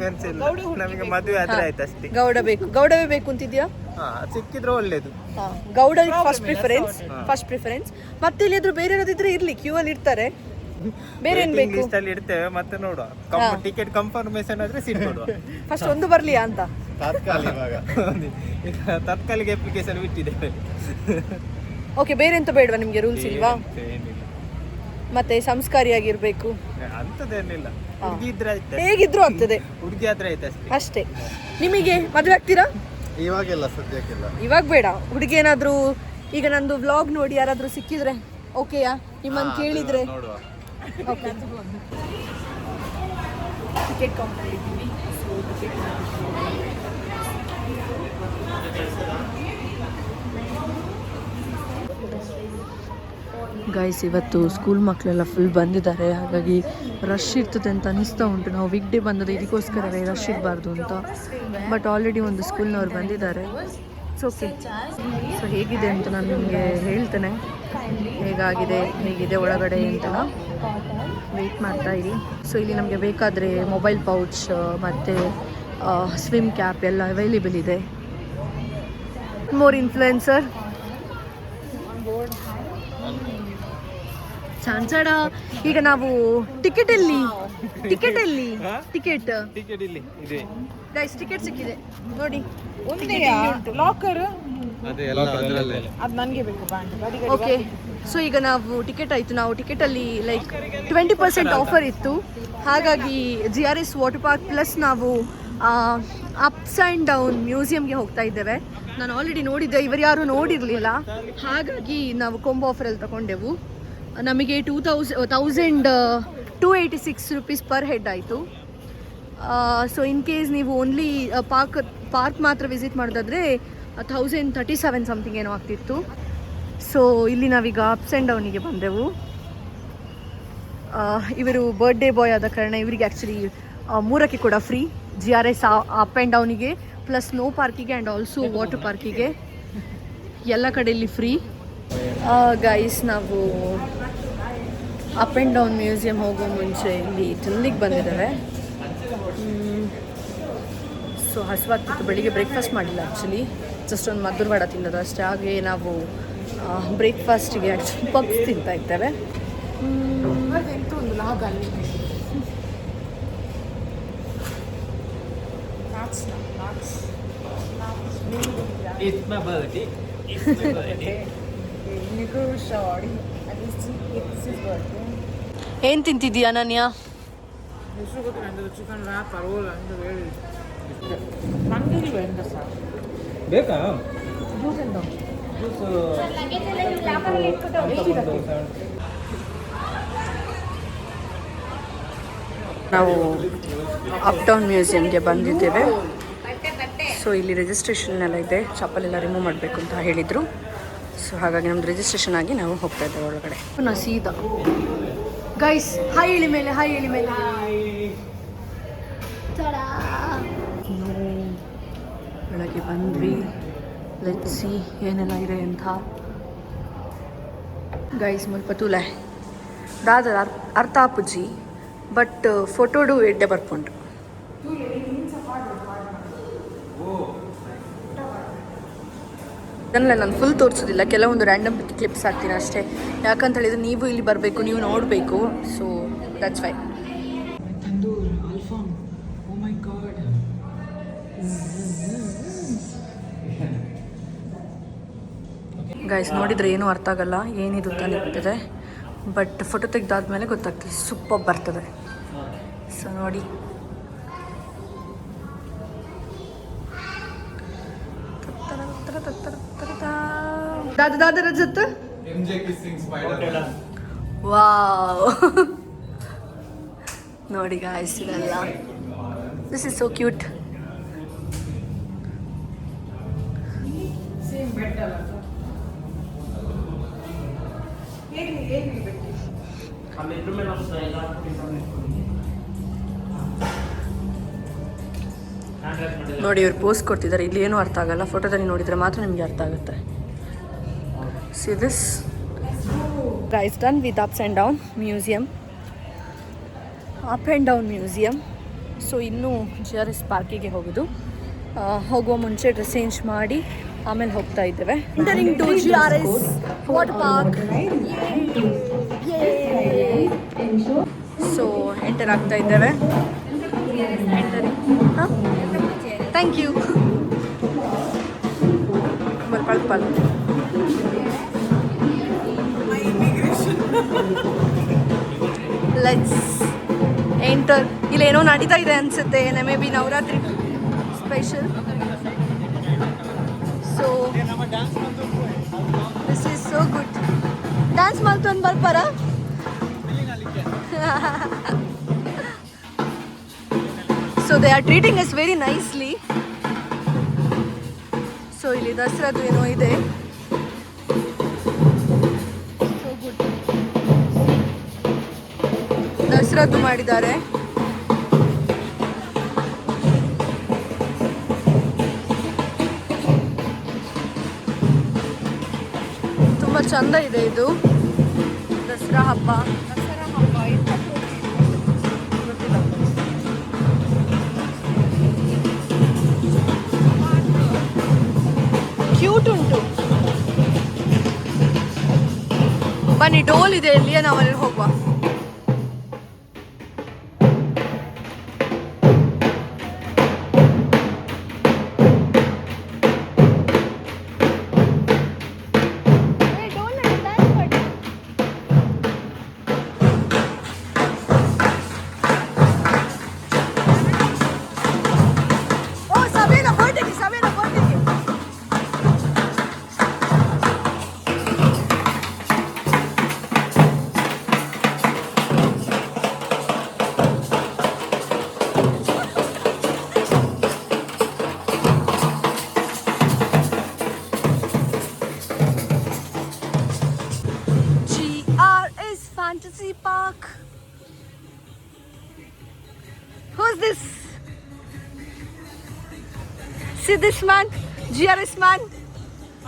ನಮಗೆ ಮದುವೆ ಆದ್ರೆ ಆಯ್ತು ಅಷ್ಟೇ. ಗೌಡ ಬೇಕು, ಗೌಡವೇ ಬೇಕು ಅಂತಿದ್ಯಾ? ಸಿಕ್ಕಿದ್ರೆ ಒಳ್ಳೇದು. Gowda first preference. ಮತ್ತೆ ಇಲ್ಲಿದ್ರು ಬೇರೆ ಏನಾದಿದ್ರೆ ಇರ್ಲಿ, ಕ್ಯೂ ಅಲ್ಲಿ ಇರ್ತಾರೆ. ಬೇರೆ ಏನ್ ಬೇಕು? ಲಿಸ್ಟ್ ಅಲ್ಲಿ ಇಡ್ತೇವೆ, ಮತ್ತೆ ನೋಡುವ. ಟಿಕೆಟ್ ಕನ್ಫರ್ಮೇಶನ್ ಆದ್ರೆ ಸೀಟ್ ಕೊಡುವ. ಫಸ್ಟ್ ಒಂದು ಬರ್ಲಿಯಾ ಅಂತ. ತಾತ್ಕಾಲಿಕ ಅಪ್ಲಿಕೇಶನ್ ಬಿಟ್ಟಿದ್ದೇವೆ. ಓಕೆ, ಬೇರೆ ಎಂತ ಬೇಡವಾ ನಿಮ್ಗೆ? ರೂಲ್ಸ್ ಇಲ್ವಾ? ಏನಿಲ್ಲ. ಮತ್ತೆ ಸಂಸ್ಕಾರಿಯಾಗಿರ್ಬೇಕು ಅಂತದೇನಿಲ್ಲ. ಹುಡುಗಿ ಇದ್ರೆ ಆಯ್ತು, ಹೇಗಿದ್ರು ಆಗ್ತದೆ. ಹುಡುಗಿ ಆದ್ರೆ ಆಯ್ತು ಅಷ್ಟೇ. ನಿಮಗೆ ಮದುವೆ ಆಗ್ತೀರಾ? ಇವಾಗೆಲ್ಲ ಸದ್ಯಕ್ಕಿಲ್ಲ. ಇವಾಗ ಬೇಡ. ಹುಡುಗಿ ಏನಾದ್ರು ಈಗ ನಂದು ವ್ಲಾಗ್ ನೋಡಿ ಯಾರಾದ್ರೂ ಸಿಕ್ಕಿದ್ರೆ ಓಕೆಯಾ? ನಿಮ್ಮನ್ನು ಕೇಳಿದ್ರೆ ಓಕೆ. ಟಿಕೆಟ್ ಕೌಂಟರ್ ಇದ್ದೀವಿ. ಗೈಸ್, ಇವತ್ತು ಸ್ಕೂಲ್ ಮಕ್ಕಳೆಲ್ಲ ಫುಲ್ ಬಂದಿದ್ದಾರೆ, ಹಾಗಾಗಿ ರಶ್ ಇರ್ತದೆ ಅಂತ ಅನಿಸ್ತಾ ಉಂಟು. ನಾವು ವೀಕ್ ಡೇ ಬಂದದ್ದು ಇದಕ್ಕೋಸ್ಕರವೇ, ರಶ್ ಇರಬಾರ್ದು ಅಂತ. ಬಟ್ ಆಲ್ರೆಡಿ ಒಂದು ಸ್ಕೂಲ್ನವ್ರು ಬಂದಿದ್ದಾರೆ. It's okay. ಸೊ ಹೇಗಿದೆ ಅಂತ ನಾನು ನಿಮಗೆ ಹೇಳ್ತೇನೆ, ಹೇಗಿದೆ ಒಳಗಡೆ ಅಂತ. ವೆಯ್ಟ್ ಮಾಡ್ತಾ ಇರಿ. ಸೊ ಇಲ್ಲಿ ನಮಗೆ ಬೇಕಾದರೆ ಮೊಬೈಲ್ ಪೌಚ್ ಮತ್ತು ಸ್ವಿಮ್ ಕ್ಯಾಪ್ ಎಲ್ಲ ಅವೈಲೇಬಲ್ ಇದೆ. ಮೋರ್ ಇನ್ಫ್ಲುಯೆನ್ಸರ್ ಸಾಂಚಾಡ. ಈಗ ನಾವು ಟಿಕೆಟ್ ಎಲ್ಲಿ ಟಿಕೆಟ್ ಇಲ್ಲಿ ಇದೆ. ಗೈಸ್ ಟಿಕೆಟ್ ಸಿಕ್ಕಿದೆ ನೋಡಿ. ಒಂದೇ ಲಾಕರ್ ಅದೇ ಎಲ್ಲ ಅದರಲ್ಲೇ. ಅದು ನನಗೆ ಬೇಕು ಬ್ಯಾಂಡ್. ಓಕೆ, ಸೊ ಈಗ ನಾವು ಟಿಕೆಟ್ ಆಯಿತು. ನಾವು ಟಿಕೆಟಲ್ಲಿ ಲೈಕ್ 20% ಆಫರ್ ಇತ್ತು. ಹಾಗಾಗಿ GRS ವಾಟರ್ ಪಾರ್ಕ್ ಪ್ಲಸ್ ನಾವು ಅಪ್ಸ್ ಆ್ಯಂಡ್ ಡೌನ್ ಮ್ಯೂಸಿಯಮ್ಗೆ ಹೋಗ್ತಾ ಇದ್ದೇವೆ. ನಾನು ಆಲ್ರೆಡಿ ನೋಡಿದ್ದೆ, ಇವರು ಯಾರೂ ನೋಡಿರಲಿಲ್ಲ. ಹಾಗಾಗಿ ನಾವು ಕೊಂಬೋ ಆಫರಲ್ಲಿ ತಗೊಂಡೆವು. ನಮಗೆ 1286 ರುಪೀಸ್ ಪರ್ ಹೆಡ್ ಆಯಿತು. ಸೊ ಇನ್ ಕೇಸ್ ನೀವು ಓನ್ಲಿ ಪಾರ್ಕ್ ಮಾತ್ರ ವಿಸಿಟ್ ಮಾಡೋದಾದರೆ 1037 ಸಮಥಿಂಗ್ ಏನೋ ಆಗ್ತಿತ್ತು. ಸೊ ಇಲ್ಲಿ ನಾವೀಗ ಅಪ್ಸ್ ಆ್ಯಂಡ್ ಡೌನಿಗೆ ಬಂದೆವು. ಇವರು ಬರ್ಡೇ ಬಾಯ್ ಆದ ಕಾರಣ ಇವರಿಗೆ ಆ್ಯಕ್ಚುಲಿ 3ಕ್ಕೆ ಕೂಡ ಫ್ರೀ. GRS ಅಪ್ ಆ್ಯಂಡ್ ಡೌನಿಗೆ ಪ್ಲಸ್ ಸ್ನೋ ಪಾರ್ಕಿಗೆ ಆ್ಯಂಡ್ ಆಲ್ಸೋ ವಾಟರ್ ಪಾರ್ಕಿಗೆ ಎಲ್ಲ ಕಡೆಯಲ್ಲಿ ಫ್ರೀ. ಗೈಸ್ ನಾವು ಅಪ್ ಆ್ಯಂಡ್ ಡೌನ್ ಮ್ಯೂಸಿಯಂ ಹೋಗೋ ಮುಂಚೆ ಇಲ್ಲಿ ತಿನ್ಲಿಕ್ಕೆ ಬಂದಿದ್ದೇವೆ. ಸೊ ಹಸುವಾಗ್ತಿತ್ತು. ಬೆಳಿಗ್ಗೆ ಬ್ರೇಕ್ಫಾಸ್ಟ್ ಮಾಡಿಲ್ಲ ಆ್ಯಕ್ಚುಲಿ, ಜಸ್ಟ್ ಒಂದು ಮದ್ದೂರು ವಡ ತಿನ್ನೋದು ಅಷ್ಟೇ. ಹಾಗೆ ನಾವು ಬ್ರೇಕ್ಫಾಸ್ಟಿಗೆ ಆ್ಯಕ್ಚುಲಿ ಪಬ್ಸ್ ತಿಂತಾ ಇದ್ದೇವೆ. ಒಂದು ಲಾಗ್ ಅಲ್ಲಿ It's my birthday. ಏನು ತಿಂತಿದ್ದೀಯಾ ಅನನ್ಯ? ಚಿಕನ್ ರ್ಯಾಪ್ ರೋಲ್ ಅಂತ ಹೇಳಿ ನನಗೆ ಬೇಡ ಸರ್. ಬೇಕಾ ಜ್ಯೂಸ್ ಎಂತ ಜ್ಯೂಸ್? ನಾವು ಅಪ್ ಡೌನ್ ಮ್ಯೂಸಿಯಮ್ಗೆ ಬಂದಿದ್ದೇವೆ. ಸೊ ಇಲ್ಲಿ ರಿಜಿಸ್ಟ್ರೇಷನ್ ಎಲ್ಲ ಇದೆ, ಚಪ್ಪಲೆಲ್ಲ ರಿಮೂವ್ ಮಾಡಬೇಕು ಅಂತ ಹೇಳಿದರು. ಸೊ ಹಾಗಾಗಿ ನಮ್ದು ರಿಜಿಸ್ಟ್ರೇಷನ್ ಆಗಿ ನಾವು ಹೋಗ್ತಾ ಇದ್ದೇವೆ ಒಳಗಡೆ. ಪುನಃ ಸೀದಾ ಗೈಸ್ ಹಾಯ್ ಹೇಳಿ ಮೇಲೆ, ಹಾಯ್ ಹೇಳಿ ಮೇಲೆ. ಒಳಗೆ ಬಂದ್ವಿ. ಲೆಟ್ಸ್ ಸಿ ಏನೆಲ್ಲ ಇದೆ ಅಂತ. ಗೈಸ್ ಮುಲ್ಪತೂಲೆ ದಾದ ಅರ್ಥ ಆಪುಜಿ ಬಟ್ ಫೋಟೋಡು ಎಡ್ಡೆ ಬರ್ಪುಂಡು. ಇದನ್ನೆಲ್ಲ ನಾನು ಫುಲ್ ತೋರಿಸೋದಿಲ್ಲ, ಕೆಲವೊಂದು ರ್ಯಾಂಡಮ್ ಕ್ಲಿಪ್ಸ್ ಹಾಕ್ತೀನಿ ಅಷ್ಟೇ. ಯಾಕಂತ ಹೇಳಿದರೆ ನೀವು ಇಲ್ಲಿ ಬರಬೇಕು, ನೀವು ನೋಡಬೇಕು. So that's why. ತಂದೂರ್ ಅಲ್ಫಾಮ್, ಓ ಮೈ ಗಾಡ್. ಗೈಸ್ ನೋಡಿದರೆ ಏನೂ ಅರ್ಥ ಆಗಲ್ಲ, ಏನಿದು ಅಂತ ನಿಂತಿದೆ. ಬಟ್ ಫೋಟೋ ತೆಗೆದಾದ್ಮೇಲೆ ಗೊತ್ತಾಗ್ತದೆ, ಸೂಪರ್ ಬರ್ತದೆ. ಸೊ ನೋಡಿ, ದಾದ ರಜತ್ ವಾವ್. ನೋಡಿ ಗಾಯ್ಸ್ ಇದೆಲ್ಲ, ದಿಸ್ ಇಸ್ ಸೋ ಕ್ಯೂಟ್. ನೋಡಿ ಇವ್ರು ಪೋಸ್ ಕೊಡ್ತಿದ್ದಾರೆ. ಇಲ್ಲಿ ಏನೂ ಅರ್ಥ ಆಗಲ್ಲ, ಫೋಟೋದಲ್ಲಿ ನೋಡಿದರೆ ಮಾತ್ರ ನಿಮಗೆ ಅರ್ಥ ಆಗುತ್ತೆ. See this guys, done with ups and down museum, up and down museum. So ಇನ್ನೂ GRS ಪಾರ್ಕಿಗೆ ಹೋಗೋದು. ಹೋಗುವ ಮುಂಚೆ ಡ್ರೆಸ್ ಚೇಂಜ್ ಮಾಡಿ ಆಮೇಲೆ ಹೋಗ್ತಾ ಇದ್ದೇವೆ. Entering to GRS water park. So enter ಆಗ್ತಾ ಇದ್ದೇವೆ. Thank you. ಪಲ್ ಲೆಟ್ಸ್ ಎಂಟರ್. ಇಲ್ಲೇನೋ ನಡೀತಾ ಇದೆ ಅನಿಸುತ್ತೆ, maybe Navaratri special. So this is so good. Dance ಮಾಡ್ಕೊಂಡು ಬರ್ಪಾರ? So they are treating us very nicely. So ಇಲ್ಲಿ ದಸರಾದು ಏನೋ ಇದೆ, ಸೊ ಗುಡ್. ದಸರಾದು ಮಾಡಿದ್ದಾರೆ. ತುಂಬ ಚಂದ ಇದೆ ಇದು ದಸರಾ ಹಬ್ಬ. ಕ್ಯೂಟ್ ಉಂಟು ಬನ್ನಿ ಡೋಲ್ ಇದೆ ಇಲ್ಲಿ, ನಾವಲ್ಲಿ ಹೋಗುವ. Fantasy Park. Who's this? See this man? GRS man?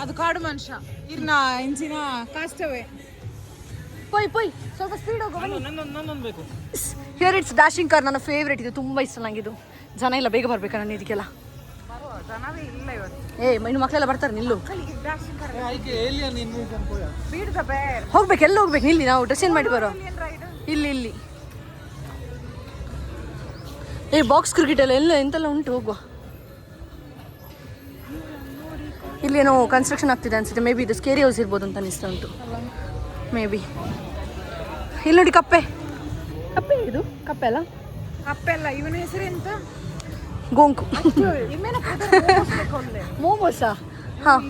ಅದು ಕಾಡು ಮನುಷ್ಯ ಇರ್ನ ಇಂಚಿನ ಕಾಸ್ಟವೇ. ಪೊಯ್ ಸ್ವಲ್ಪ ಸ್ಪೀಡ್ ಹೋಗು. ನನ್ನೊಂದು ಬೇಕು. ಹಿಯರ್ ಇಟ್ಸ್ ಡ್ಯಾಶಿಂಗ್ ಕಾರ್, ನನ್ನ ಫೇವ್ರೇಟ್ ಇದು, ತುಂಬ ಇಷ್ಟ ನನಗಿದು. ಜನ ಇಲ್ಲ, ಬೇಗ ಬರ್ಬೇಕಾ ನಾನು ಇದಕ್ಕೆಲ್ಲ? ಜನವೇ ಇಲ್ಲ ಇವತ್ತು. ಇನ್ನು ಮಕ್ಕಳೆಲ್ಲ ಬರ್ತಾರೆ, ನಿಲ್ಲು. ಬೀಡ್ ಹೋಗ್ಬೇಕು, ಎಲ್ಲ ಹೋಗ್ಬೇಕು, ನಿಲ್ಲಿ. ನಾವು ಡ್ರೆಸ್ ಏನು ಮಾಡಿ ಬರೋ. ಇಲ್ಲಿ ಬಾಕ್ಸ್ ಕ್ರಿಕೆಟ್ ಎಲ್ಲ ಎಂತೆಲ್ಲ ಉಂಟು, ಹೋಗುವ. ಇಲ್ಲೇನೋ ಕನ್ಸ್ಟ್ರಕ್ಷನ್ ಆಗ್ತಿದೆ ಅನ್ಸುತ್ತೆ. ಮೇ ಬಿ ಇದು ಸ್ಕೇರಿ ಹೌಸ್ ಇರ್ಬೋದು ಅಂತ ಅನಿಸ್ತಾ ಉಂಟು. May be. ಇಲ್ಲಿ ನೋಡಿ ಕಪ್ಪೆ ಇದು ಕಪ್ಪೆ ಅಲ್ಲ? ಕಪ್ಪೆ ಅಲ್ಲ, ಇವನ ಹೆಸರು ಎಂತ? ಗೋಂಕು. ಮೋಮೋಸಾ? ಹಾಂ.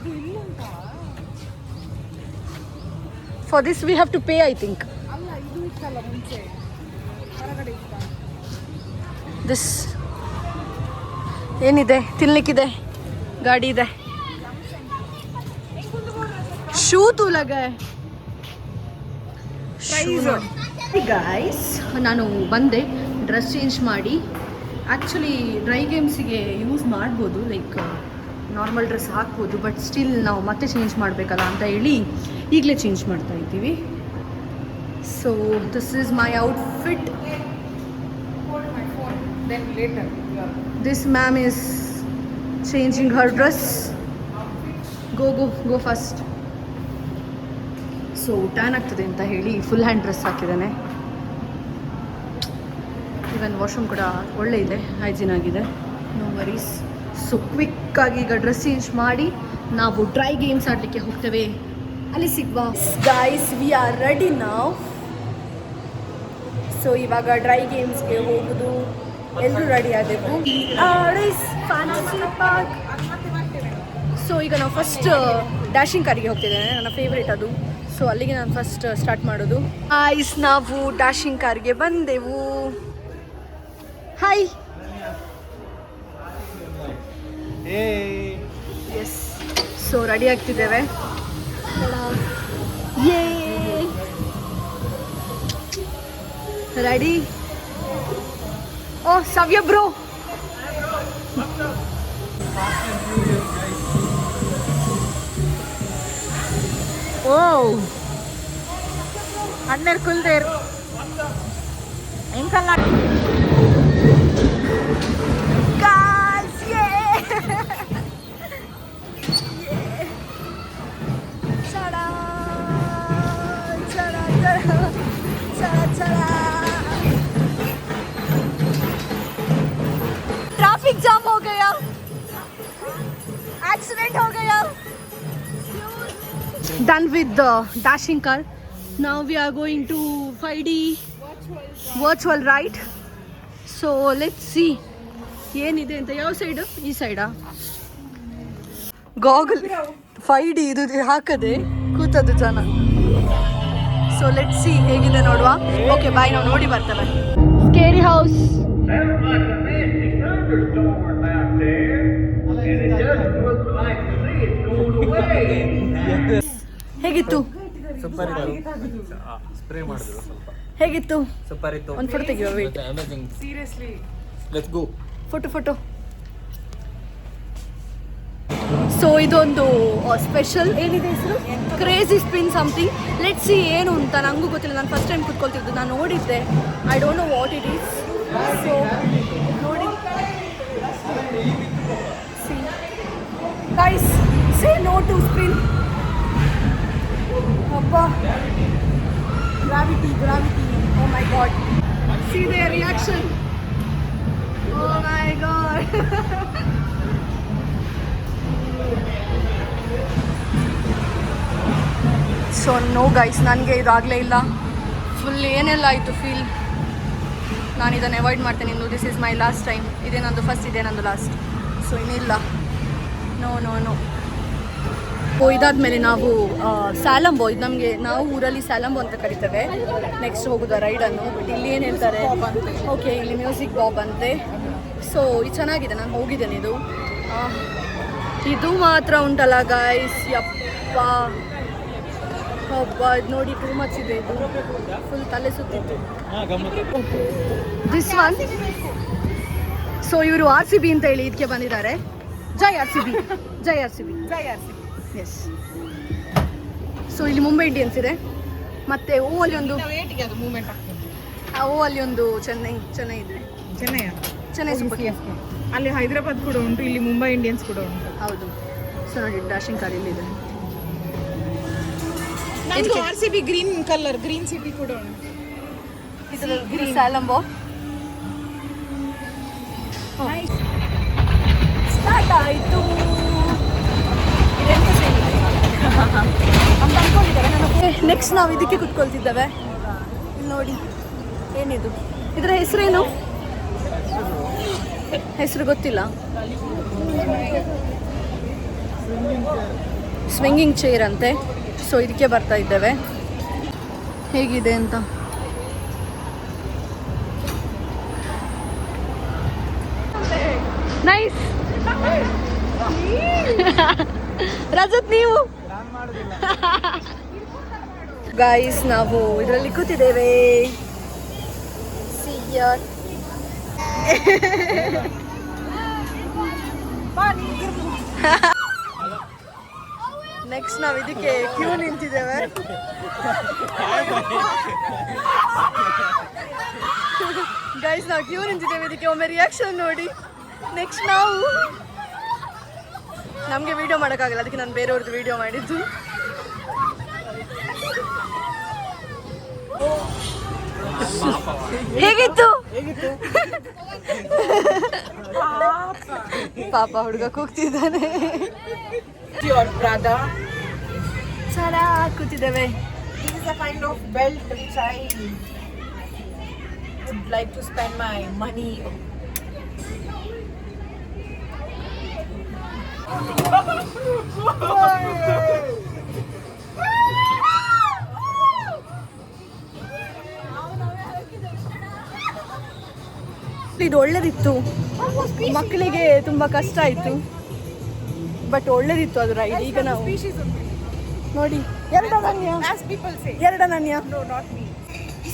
For this we have to pay, I think. ಅಲ್ಲ, ಇದು ಇತ್ತಲ್ಲ ಮುಂಚೆ, ಹೊರಗಡೆ ಇತ್ತ. ದಿಸ್ ಏನಿದೆ ತಿನ್ಲಿಕ್ಕಿದೆ, ಗಾಡಿ ಇದೆ. ಶೂ ತೂ ಲಗ ಗೈಸ್. ನಾನು ಬಂದೆ ಡ್ರೆಸ್ ಚೇಂಜ್ ಮಾಡಿ. ಆ್ಯಕ್ಚುಲಿ ಡ್ರೈ ಗೇಮ್ಸಿಗೆ ಯೂಸ್ ಮಾಡ್ಬೋದು, ಲೈಕ್ ನಾರ್ಮಲ್ ಡ್ರೆಸ್ ಹಾಕ್ಬೋದು, ಬಟ್ ಸ್ಟಿಲ್ ನಾವು ಮತ್ತೆ ಚೇಂಜ್ ಮಾಡಬೇಕಲ್ಲ ಅಂತ ಹೇಳಿ ಈಗಲೇ ಚೇಂಜ್ ಮಾಡ್ತಾ ಇದ್ದೀವಿ. So this is my outfit. This ma'am is changing her dress. Go fast. So tan ಆಗ್ತದೆ ಅಂತ ಹೇಳಿ ಫುಲ್ ಹ್ಯಾಂಡ್ ಡ್ರೆಸ್ ಹಾಕಿದ್ದಾನೆ. ಇವನ್ ವಾಶ್ರೂಮ್ ಕೂಡ ಒಳ್ಳೆ ಇದೆ, ಹೈಜೀನ್ ಆಗಿದೆ, ನೋ ವರೀಸ್. ಸೊ ಕ್ವಿಕ್ಕಾಗಿ ಈಗ ಡ್ರೆಸ್ ಚೇಂಜ್ ಮಾಡಿ ನಾವು ಡ್ರೈ ಗೇಮ್ಸ್ ಆಡಲಿಕ್ಕೆ ಹೋಗ್ತೇವೆ. ಅಲ್ಲಿ ಸಿಗ್ವಾ ಗೈಸ್, ವಿ ಆರ್ ರೆಡಿ ನಾವ್. ಸೊ ಇವಾಗ ಡ್ರೈ ಗೇಮ್ಸ್ಗೆ ಹೋಗೋದು, ಎಲ್ಲರೂ ರೆಡಿ ಆದೆವು. ಸೊ ಈಗ ನಾವು ಫಸ್ಟ್ ಡ್ಯಾಶಿಂಗ್ ಕಾರಿಗೆ ಹೋಗ್ತಿದ್ದೇನೆ, ನನ್ನ ಫೇವ್ರೇಟ್ ಅದು. ಸೊ ಅಲ್ಲಿಗೆ ನಾನು ಫಸ್ಟ್ ಸ್ಟಾರ್ಟ್ ಮಾಡೋದು. ನಾವು ಡ್ಯಾಶಿಂಗ್ ಕಾರ್ಗೆ ಬಂದೆವು. ಹಾಯ್. ಎಸ್. ಸೊ ರೆಡಿ ಆಗ್ತಿದ್ದೇವೆ. Ready. Oh Savya bro. Oh ಅಣ್ಣರ್ ಕುಲ್ದೇರ್ ಎಂಕಲ್ಲ. ट्रैफिक जाम हो गया, एक्सीडेंट हो गया. Done with the dashing car. Now we are going to 5D virtual ride. So let's see ಏನಿದೆ ಅಂತ. ಯಾವ ಸೈಡು? ಈ ಸೈಡಾ? ಗಾಗಲ್ 5D ಇದು ಹಾಕದೆ ಕೂತದ್ದು ಜನ. ಸೊ ಲೆಟ್ಸ್ ಸಿ ಹೇಗಿದೆ ನೋಡುವ. ಓಕೆ ಬಾಯ್, ನಾವು ನೋಡಿ ಬರ್ತೇವೆ. Scary house. ಹೇಗಿತ್ತು? ಸೂಪರ್ ಇತ್ತು. ಸ್ಪ್ರೇ ಮಾಡಿದ್ರು ಸ್ವಲ್ಪ. ಹೇಗಿತ್ತು? ಸೂಪರ್ ಇತ್ತು. ಒಂದು ಫೋಟೋ ತೆಗಿಯುವ. Wait. Amazing. Seriously. Let's go. Photo. So ಇದೊಂದು ಸ್ಪೆಷಲ್, ಏನಿದೆ ಹೆಸರು? Crazy spin something. Let's see ಏನು ಅಂತ. ನನಗೂ ಗೊತ್ತಿಲ್ಲ, ನಾನು ಫಸ್ಟ್ ಟೈಮ್ ಕೂತ್ಕೊಳ್ತಿದ್ದು. ನಾನು ನೋಡಿದ್ದೆ, I don't know what it is. So ನೋಡಿ guys, say no to spin. ಅಬ್ಬಾ Gravity. Oh my god. See their reaction. Oh my god. So no guys, ನನಗೆ ಇದಾಗಲೇ ಇಲ್ಲ. ಫುಲ್ ಏನೆಲ್ಲ ಆಯಿತು ಫೀಲ್. ನಾನು ಇದನ್ನು ಅವಾಯ್ಡ್ ಮಾಡ್ತೇನೆ ಇನ್ನು. This is my last time. ಇದೇ ನಂದು ಫಸ್ಟ್, ಇದೇ ನಂದು ಲಾಸ್ಟ್. ಸೊ ಇನ್ನಿಲ್ಲ. ನೋ. ಇದಾದ್ಮೇಲೆ ನಾವು ಸ್ಯಾಲಂಬೋ, ಇದು ನಮಗೆ, ನಾವು ಊರಲ್ಲಿ ಸ್ಯಾಲಂಬೋ ಅಂತ ಕರಿತೇವೆ. ನೆಕ್ಸ್ಟ್ ಹೋಗೋದು ರೈಡನ್ನು. ಬಟ್ ಇಲ್ಲಿ ಏನು ಹೇಳ್ತಾರೆ, ಓಕೆ ಇಲ್ಲಿ ಮ್ಯೂಸಿಕ್ ಬಾಬ್ ಅಂತೆ. ಸೊ ಇದು ಚೆನ್ನಾಗಿದೆ, ನಾನು ಹೋಗಿದ್ದೇನೆ. ಇದು ಮಾತ್ರ ಉಂಟಲ್ಲ ಗೈಸ್, ಯಪ್ಪ ಹಬ್ಬ, ಇದು ನೋಡಿ ಟೂ ಮಚ್ ಇದೆ. ಇದು ಫುಲ್ ತಲೆ ಸುತ್ತಿತ್ತು. This one. ಸೊ ಇವರು RCB ಅಂತ ಹೇಳಿ ಇದಕ್ಕೆ ಬಂದಿದ್ದಾರೆ. ಜೈ R C B. Yes. So ಇಲ್ಲಿ ಮುಂಬೈ ಇಂಡಿಯನ್ಸ್ ಇದೆ, ಮತ್ತೆ ಓ ಅಲ್ಲಿ ಒಂದು ಅಲ್ಲಿ ಒಂದು ಚೆನ್ನೈ ಇದೆ. Chennai super Kings. ಅಲ್ಲಿ ಹೈದರಾಬಾದ್ ಕೂಡ ಉಂಟು, ಇಲ್ಲಿ ಮುಂಬೈ ಇಂಡಿಯನ್ಸ್ ಕೂಡ ಉಂಟು. ಹೌದು. ಸೊ ನೋಡಿ ಡ್ಯಾಶಿಂಗ್ ಕಾರ್ ಇಲ್ಲಿದೆ. RCB green colour, green city ಕೂಡ ಉಂಟು. ಇದು ಸ್ಯಾಲಂಬೋ. ಸ್ಟಾರ್ಟ್ ಆಯಿತು. ನೆಕ್ಸ್ಟ್ ನಾವು ಇದಕ್ಕೆ ಕುತ್ಕೊಳ್ತಿದ್ದೇವೆ. ಇಲ್ಲಿ ನೋಡಿ ಏನಿದು, ಇದರ ಹೆಸರೇನು? ಹೆಸರು ಗೊತ್ತಿಲ್ಲ. ಸ್ವಿಂಗಿಂಗ್ ಚೇರ್ ಅಂತೆ. ಸೊ ಇದಕ್ಕೆ ಬರ್ತಾ ಇದ್ದೇವೆ, ಹೇಗಿದೆ ಅಂತ. ನೈಸ್. ರಜತ್ ನೀವು ಗೈಸ್, ನಾವು ಇದರಲ್ಲಿ ಕೂತಿದ್ದೇವೆ. ನೆಕ್ಸ್ಟ್ ನಾವು ಇದಕ್ಕೆ ಕ್ಯೂ ನಿಂತಿದ್ದೇವೆ. ಗೈಸ್ ನಾವು ಕ್ಯೂ ನಿಂತಿದ್ದೇವೆ ಇದಕ್ಕೆ. ಒಮ್ಮೆ ರಿಯಾಕ್ಷನ್ ನೋಡಿ. ನೆಕ್ಸ್ಟ್ ನಾವು, ನಮಗೆ ವಿಡಿಯೋ ಮಾಡೋಕ್ಕಾಗಲ್ಲ, ಅದಕ್ಕೆ ನಾನು ಬೇರೆಯವ್ರದ್ದು ವಿಡಿಯೋ ಮಾಡಿದ್ದು. ಹೇಗಿತ್ತು? ಪಾಪ ಹುಡುಗ ಕೂಗ್ತಿದ್ದಾನೆ. ಚೆನ್ನಾಗಿ ಕೂತಿದ್ದೇವೆ. This is a kind of belt which I would like to spend my money. ಇದು ಒಳ್ಳೇದಿತ್ತು, ಮಕ್ಕಳಿಗೆ ತುಂಬಾ ಕಷ್ಟ ಆಯ್ತು, ಬಟ್ ಒಳ್ಳೇದಿತ್ತು ಅದು ರೈಡ್. ಈಗ ನಾವು ನೋಡಿ ಎರಡನನ್ಯ.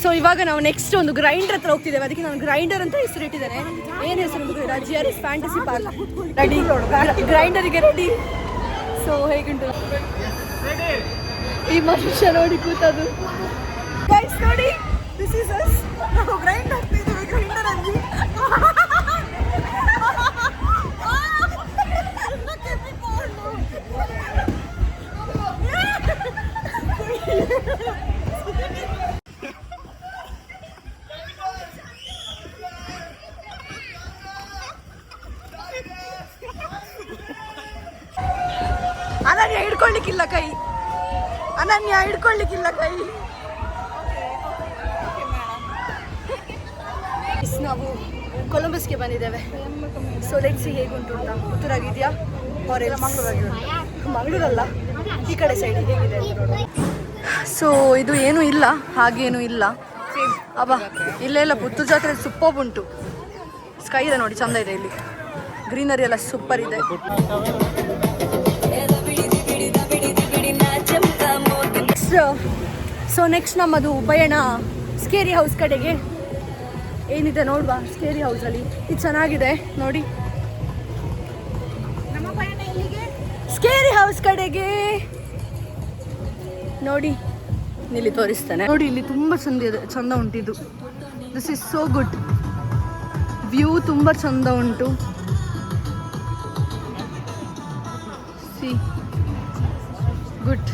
ಸೊ ಇವಾಗ ನಾವು ನೆಕ್ಸ್ಟ್ ಒಂದು ಗ್ರೈಂಡರ್ ಹತ್ರ ಹೋಗ್ತಿದ್ದೇವೆ. ಅದಕ್ಕೆ ನಾನು ಗ್ರೈಂಡರ್ ಅಂತ ಹೆಸರು ಇಟ್ಟಿದ್ದೇನೆ. ಏನು ಹೆಸರು? GRS fantasy park. ರೆಡಿ, ಗ್ರೈಂಡರಿಗೆ ರೆಡಿ. ಸೊ ಹೇಗುಂಟು ಈ ಮನುಷ್ಯ ನೋಡಿ ಕೂತದು. ಗೈಸ್ ನೋಡಿ, ದಿಸ್ ಇಸ್ ಅಸ್. ನಾವು ಗ್ರೈಂಡ್ ಆಗ್ತಿದ್ದೇವೆ ಗ್ರೈಂಡರ್ ಅಲ್ಲಿ. ಅನನ್ಯ ಹಿಡ್ಕೊಳ್ಳಿಕ್ಕಿಲ್ಲ ಕೈ. ನಾವು ಕೊಲಂಬಸ್ಗೆ ಬಂದಿದ್ದೇವೆ. ಸೊ ಲೆಟ್ಸ್ ಸಿ ಹೇಗುಂಟು ಅಂತ. ಪುತ್ತೂರಾಗಿದೆಯಾ ಅವರೆಲ್ಲ ಮಂಗಳೂರಲ್ಲ, ಈ ಕಡೆ ಸೈಡ್ ಹೇಗಿದೆ ಅಂತ ನೋಡುವ. ಸೊ ಇದು ಏನೂ ಇಲ್ಲ, ಹಾಗೇನೂ ಇಲ್ಲ. ಅಬ್ಬಾ ಇಲ್ಲೆಲ್ಲ ಪುತ್ತೂರು ಜಾತ್ರೆ ಸೂಪರ್ ಉಂಟು. ಸ್ಕೈ ಇದೆ ನೋಡಿ, ಚಂದ ಇದೆ ಇಲ್ಲಿ. ಗ್ರೀನರಿ ಎಲ್ಲ ಸೂಪರ್ ಇದೆ. ಸೊ ನೆಕ್ಸ್ಟ್ ನಮ್ಮದು ಪಯಣ ಸ್ಕೇರಿ ಹೌಸ್ ಕಡೆಗೆ. ಏನಿದೆ ನೋಡುವ ಸ್ಕೇರಿ ಹೌಸಲ್ಲಿ. ಇದು ಚೆನ್ನಾಗಿದೆ ನೋಡಿ. ಸ್ಕೇರಿ ಹೌಸ್ ಕಡೆಗೆ ನೋಡಿ, ಇಲ್ಲಿ ತೋರಿಸ್ತಾನೆ ನೋಡಿ. ಇಲ್ಲಿ ತುಂಬ ಚಂದ ಉಂಟಿದು. This is so good. View ತುಂಬ ಚಂದ ಉಂಟು. ಸಿ ಗುಡ್,